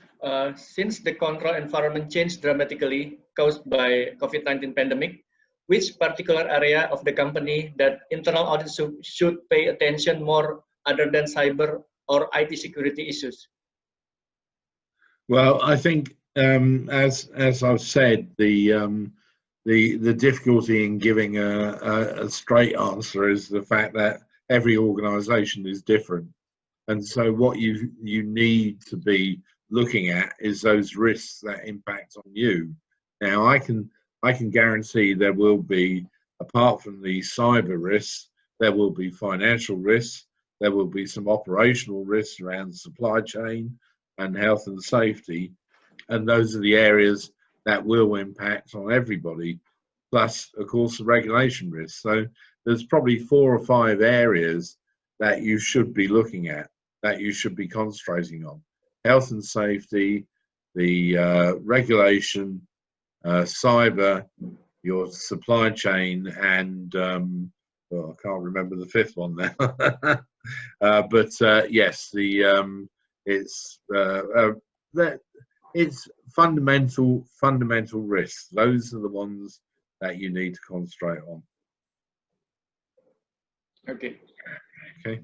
Since the control environment changed dramatically caused by COVID-19 pandemic, which particular area of the company that internal audit should pay attention more other than cyber or IT security issues? Well, I think as I've said, the difficulty in giving a straight answer is the fact that every organisation is different, and so what you need to be looking at is those risks that impact on you. Now, I can guarantee there will be, apart from the cyber risks, there will be financial risks, there will be some operational risks around supply chain and health and safety, and those are the areas that will impact on everybody, plus of course the regulation risks. So there's probably 4 or 5 areas that you should be looking at, that you should be concentrating on: health and safety, the regulation, cyber, your supply chain, and well, I can't remember the 5th one now. But yes, it's fundamental risks. Those are the ones that you need to concentrate on. Okay. Okay.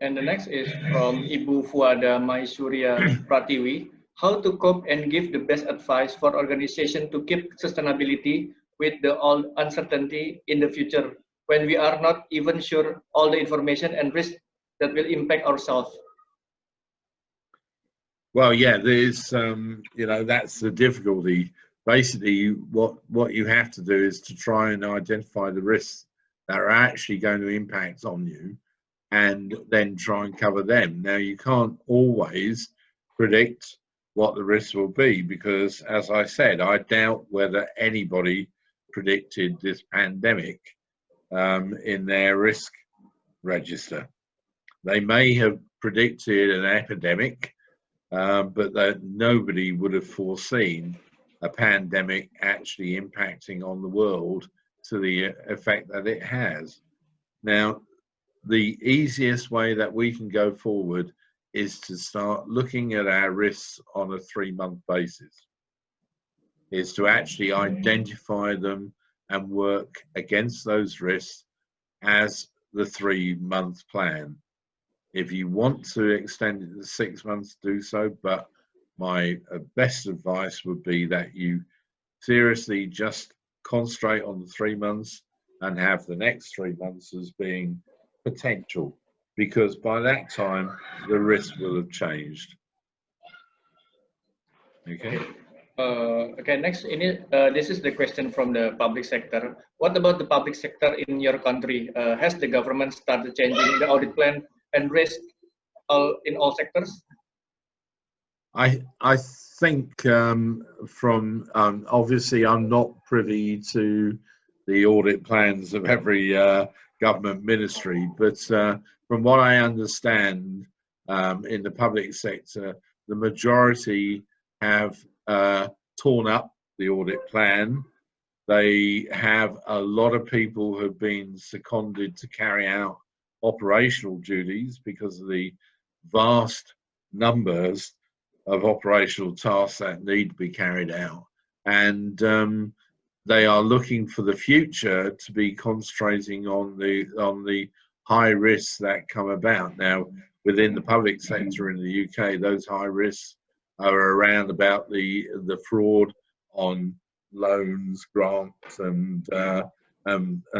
And the next is from Ibu Fuada Maisurya Pratiwi. How to cope and give the best advice for organization to keep sustainability with the all uncertainty in the future when we are not even sure all the information and risks that will impact ourselves? Well, yeah, there's you know, that's the difficulty. Basically, what you have to do is to try and identify the risks that are actually going to impact on you, and then try and cover them. Now, you can't always predict what the risks will be, because, as I said, I doubt whether anybody predicted this pandemic in their risk register. They may have predicted an epidemic, but that nobody would have foreseen a pandemic actually impacting on the world to the effect that it has. Now, the easiest way that we can go forward is to start looking at our risks on a 3-month basis, is to actually identify them and work against those risks as the 3-month plan. If you want to extend it to 6 months, do so, but my best advice would be that you seriously just concentrate on the 3 months and have the next 3 months as being potential, because by that time the risk will have changed. Okay. Okay, next, this is the question from the public sector. What about the public sector in your country? Has the government started changing the audit plan and risk in all sectors? I think from obviously I'm not privy to the audit plans of every government ministry, but from what I understand, in the public sector, the majority have torn up the audit plan. They have a lot of people who have been seconded to carry out operational duties because of the vast numbers of operational tasks that need to be carried out, and they are looking for the future to be concentrating on the high risks that come about. Now, within the public sector in the UK, those high risks are around about the fraud on loans, grants, and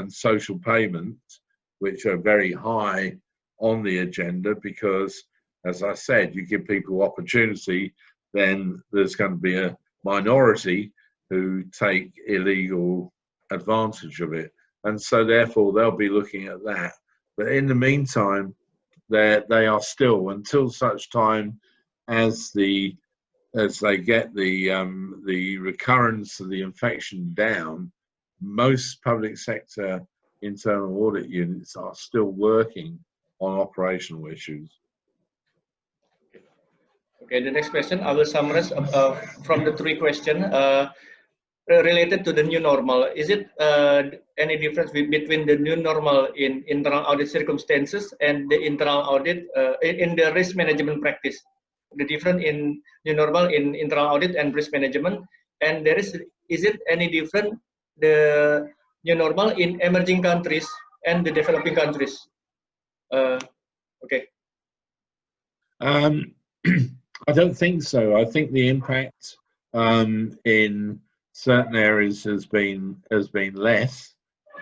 social payments, which are very high on the agenda, because, as I said, you give people opportunity, then there's going to be a minority who take illegal advantage of it, and so therefore they'll be looking at that. But in the meantime, they are still, until such time as they get the recurrence of the infection down, most public sector internal audit units are still working on operational issues. Okay, the next question I will summarize from the three questions related to the new normal. Is it any difference between the new normal in internal audit circumstances and the internal audit in the risk management practice? The difference in new normal in internal audit and risk management, and is it any different the new normal in emerging countries and the developing countries? Okay. I don't think so. I think the impact in certain areas has been less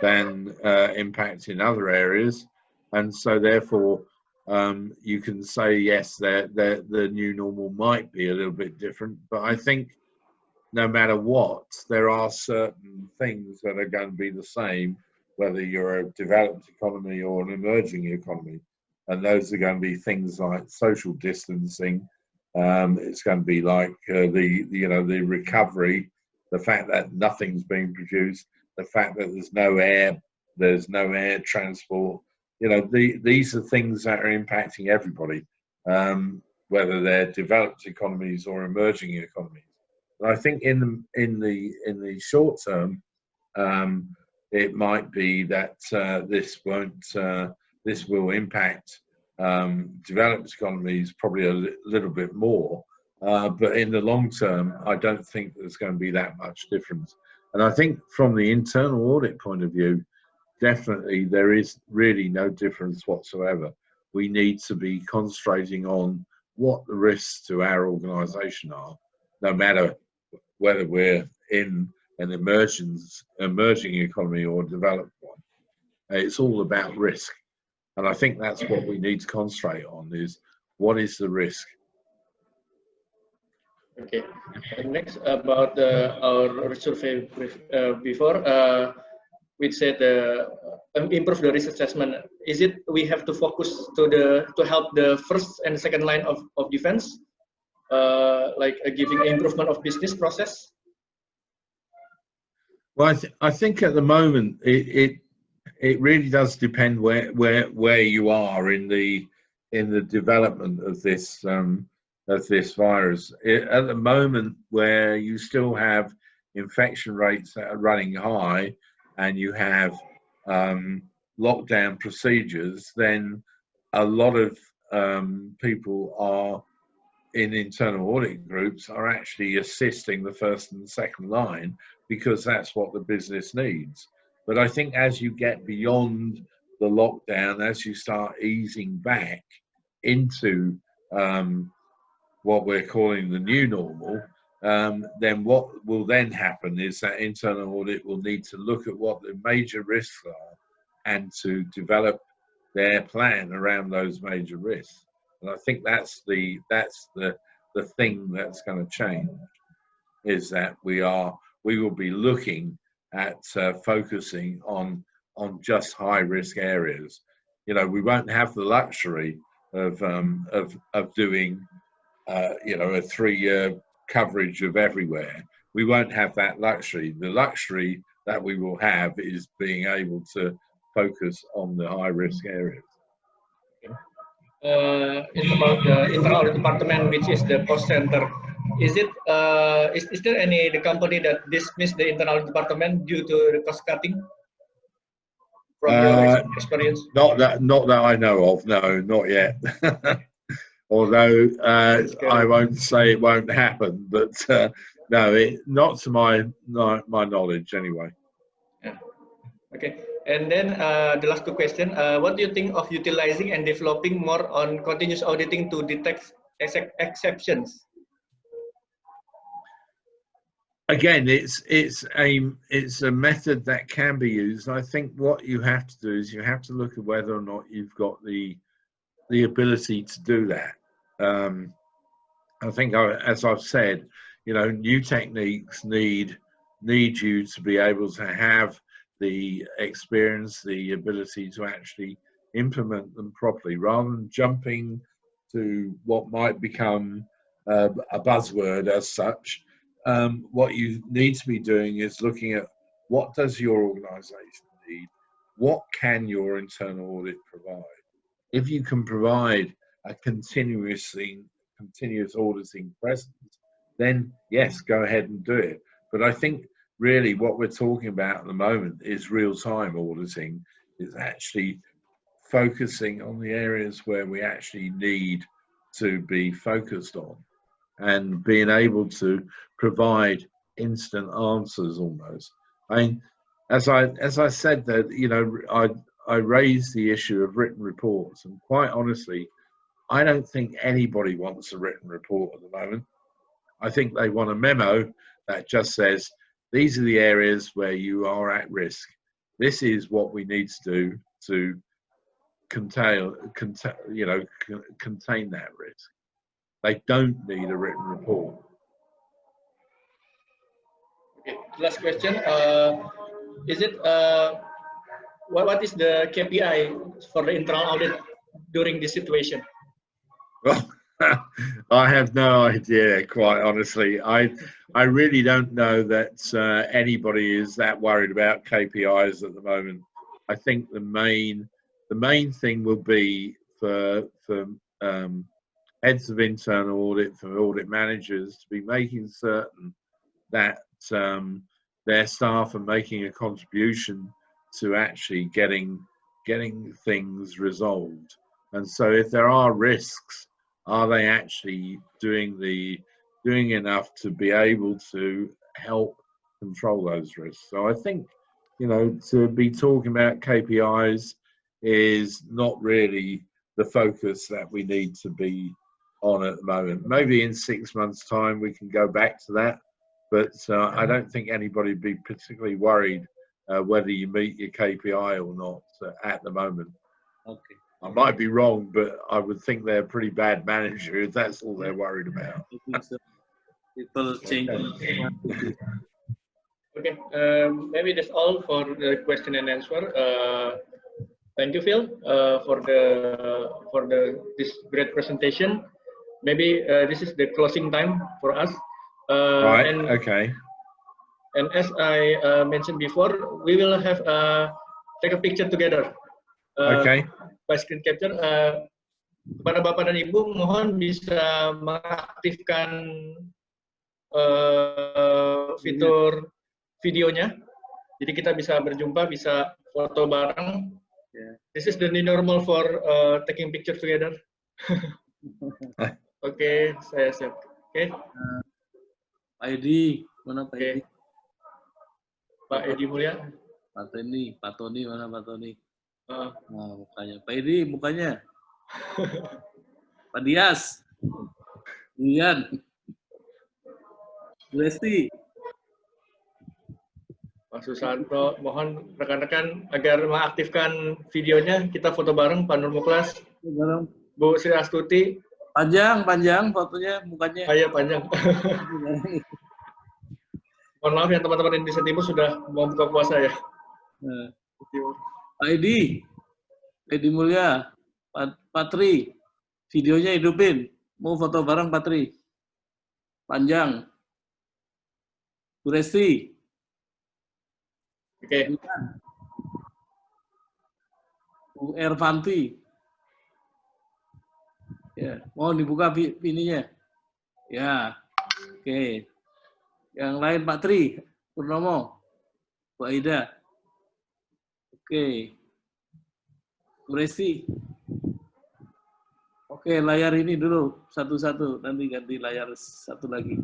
than impact in other areas, and so therefore you can say yes, the new normal might be a little bit different. But I think no matter what, there are certain things that are going to be the same, whether you're a developed economy or an emerging economy, and those are going to be things like social distancing. It's going to be like the recovery, the fact that nothing's being produced, the fact that there's no air transport. These are things that are impacting everybody, whether they're developed economies or emerging economies. But I think in the short term, it might be that this will impact developed economies probably a little bit more, but in the long term, I don't think there's going to be that much difference. And I think from the internal audit point of view, definitely there is really no difference whatsoever. We need to be concentrating on what the risks to our organisation are, no matter whether we're in an emerging economy or developed one. It's all about risk. And I think that's what we need to concentrate on, is what is the risk? Okay. And next, about our survey before, we said improve the risk assessment. Is it we have to focus to help the first and second line of defense, like giving improvement of business process? Well, I think at the moment it really does depend where you are in the development of this virus. At the moment, where you still have infection rates that are running high and you have lockdown procedures, then a lot of people are in internal audit groups are actually assisting the first and second line, because that's what the business needs. But I think as you get beyond the lockdown, as you start easing back into what we're calling the new normal, then what will then happen is that internal audit will need to look at what the major risks are and to develop their plan around those major risks. And I think that's the thing that's going to change, is that we will be looking at focusing on just high risk areas. We won't have the luxury of doing a 3-year coverage of everywhere. We won't have that luxury. The luxury that we will have is being able to focus on the high risk areas. It's about the internal audit department, which is the cost center. Is it is there any the company that dismissed the internal audit department due to the cost cutting? From your experience? Not that I know of. No, not yet. Although I won't say it won't happen, but no, not to my knowledge anyway. Yeah. Okay. And then the last two questions. What do you think of utilizing and developing more on continuous auditing to detect exceptions? Again, it's a method that can be used. I think what you have to do is you have to look at whether or not you've got the ability to do that. I think, as I've said, new techniques need you to be able to have the experience, the ability to actually implement them properly, rather than jumping to what might become a buzzword as such. What you need to be doing is looking at what does your organisation need, what can your internal audit provide. If you can provide a continuous auditing presence, then yes, go ahead and do it. But I think really what we're talking about at the moment is real-time auditing, is actually focusing on the areas where we actually need to be focused on and being able to provide instant answers almost. I mean, as I said that, you know, I raised the issue of written reports, and quite honestly, I don't think anybody wants a written report at the moment. I think they want a memo that just says, these are the areas where you are at risk. This is what we need to do to contain that risk. They don't need a written report. Okay, last question. Is it what is the KPI for the internal audit during this situation? Well, I have no idea, quite honestly. I really don't know that anybody is that worried about KPIs at the moment. I think the main thing will be for heads of internal audit, for audit managers, to be making certain that their staff are making a contribution to actually getting things resolved. And so if there are risks, are they actually doing enough to be able to help control those risks? So I think, you know, to be talking about KPIs is not really the focus that we need to be on at the moment. Maybe in 6 months' time we can go back to that, but I don't think anybody would be particularly worried whether you meet your KPI or not at the moment. Okay. I might be wrong, but I would think they're a pretty bad manager if that's all they're worried about. I think so. People change. Okay, maybe that's all for the question and answer. Thank you, Phil, for this great presentation. Maybe this is the closing time for us. Right. And, okay. And as I mentioned before, we will have take a picture together. Okay. By screen capture. Kepada Bapak dan Ibu, mohon bisa mengaktifkan fitur videonya. Jadi kita bisa berjumpa, bisa foto bareng. Yeah. This is the new normal for taking picture together. Oke, saya siap. Oke. Pak Edi, mana Pak Edi? Pak Edi Mulya. Pak Tony, mana Pak Tony? Nah, mukanya. Pak Edi, mukanya. Pak Dias. Ian. Lesti. Pak Susanto, mohon rekan-rekan agar mengaktifkan videonya, kita foto bareng, Pak Nur Muklas, Bu Sri Astuti. Panjang fotonya, mukanya. Oh iya, panjang. Mohon maaf ya teman-teman Indonesia Timur sudah mau buka puasa ya. Pak Edi Mulya, Patri, videonya hidupin. Mau foto bareng Patri. Panjang. Bu Resti. Oke. Bu Ervanti. Ya, mau dibuka ininya. Ya. Oke. Yang lain Pak Tri Purnomo. Bu Aida. Oke. Bu Resti. Oke, layar ini dulu satu-satu, nanti ganti layar satu lagi.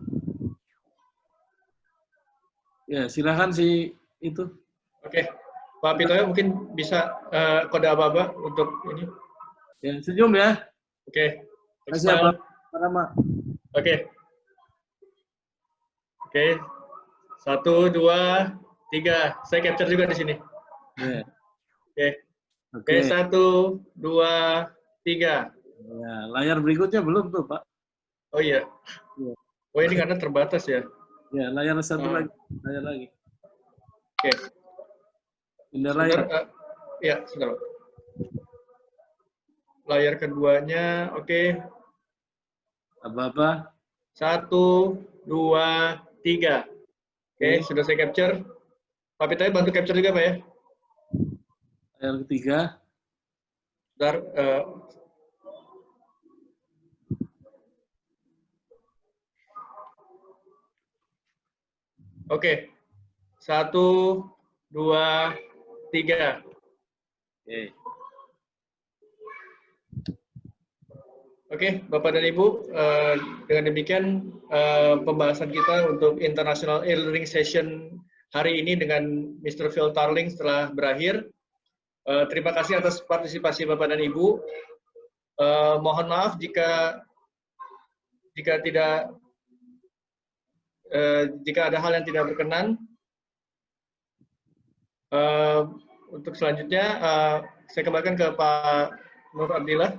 Ya, silakan si itu. Oke, Pak Pitoyo mungkin bisa kode apa-apa untuk ini. Ya, senyum ya. Oke. Terima kasih, Pak Rama. Oke. Oke. 1, 2, 3. Saya capture juga di sini. Ya. Oke. Oke, 1, 2, 3. Ya, layar berikutnya belum tuh, Pak. Oh iya. Ya. Oh ini karena terbatas ya. Ya, layar satu lagi. Layar lagi. Oke. Pindah layar. Ya, sebentar. Layar keduanya, oke. Apa-apa? 1, 2, 3. Oke, sudah saya capture. Pak Pitaya bantu capture juga, Pak ya. Yang ketiga. Bentar, oke. 1, 2, 3. Oke. Oke, Bapak dan Ibu, dengan demikian pembahasan kita untuk International E-Learning Session hari ini dengan Mr. Phil Tarling telah berakhir. Terima kasih atas partisipasi Bapak dan Ibu. Mohon maaf jika ada hal yang tidak berkenan. Untuk selanjutnya, saya kembalikan ke Pak Nur Abdillah.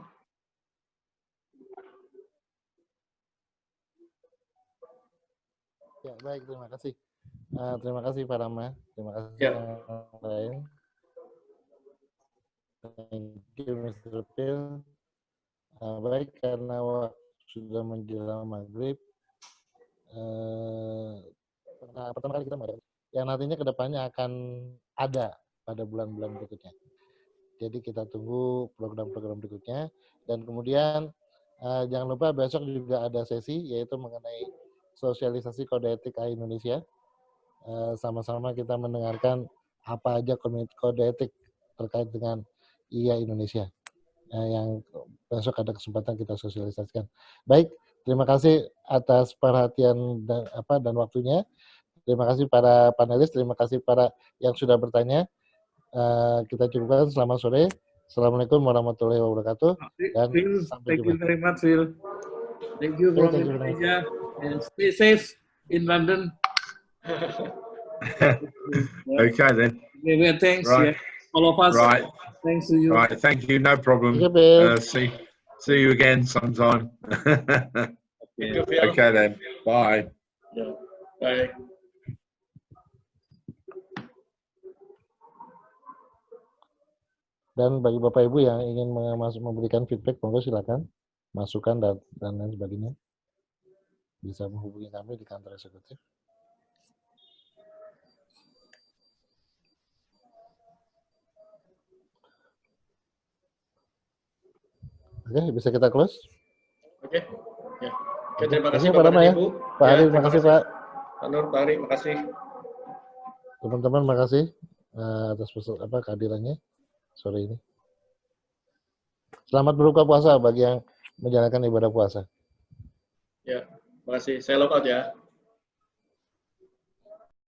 Ya, baik, terima kasih. Terima kasih Pak Rama. Terima kasih Ya. yang lain. Thank you Mr. Phil. Baik, karena waktu sudah menjelang maghrib, pertama kali kita mulai yang nantinya kedepannya akan ada pada bulan-bulan berikutnya. Jadi kita tunggu program-program berikutnya, dan kemudian jangan lupa besok juga ada sesi yaitu mengenai sosialisasi kode etik AI Indonesia. Sama-sama kita mendengarkan apa aja kode etik terkait dengan IA Indonesia yang besok ada kesempatan kita sosialisasikan. Baik, terima kasih atas perhatian dan waktunya. Terima kasih para panelis, terima kasih para yang sudah bertanya. Kita cukupkan. Selamat sore. Assalamualaikum warahmatullahi wabarakatuh. Dan Phil, sampai thank jumpa. you very much, Phil. Thank you from Thank you very much. Indonesia, and stay safe in London. Okay then. Okay, thanks. Right. Yeah. All of us. Right. Thanks to you. Right. Thank you. No problem. Thank you, Bill. See you again sometime. Thank you, Phil. Okay then. Bye. Ya, baik. Dan bagi Bapak Ibu yang ingin memberikan feedback, monggo silakan, masukan dan lain sebagainya. Bisa menghubungi kami di kantor eksekutif. Oke, bisa kita close? Oke. Ya. Oke, terima kasih Pak Bapak Rama dan ya. Ibu. Pak Ya, Ari, terima terima kasih kasih. Pak. Pak Nur, Pak Ari, makasih. Teman-teman, makasih atas kehadirannya sore ini. Selamat berbuka puasa bagi yang menjalankan ibadah puasa. Ya, makasih. Saya log out ya.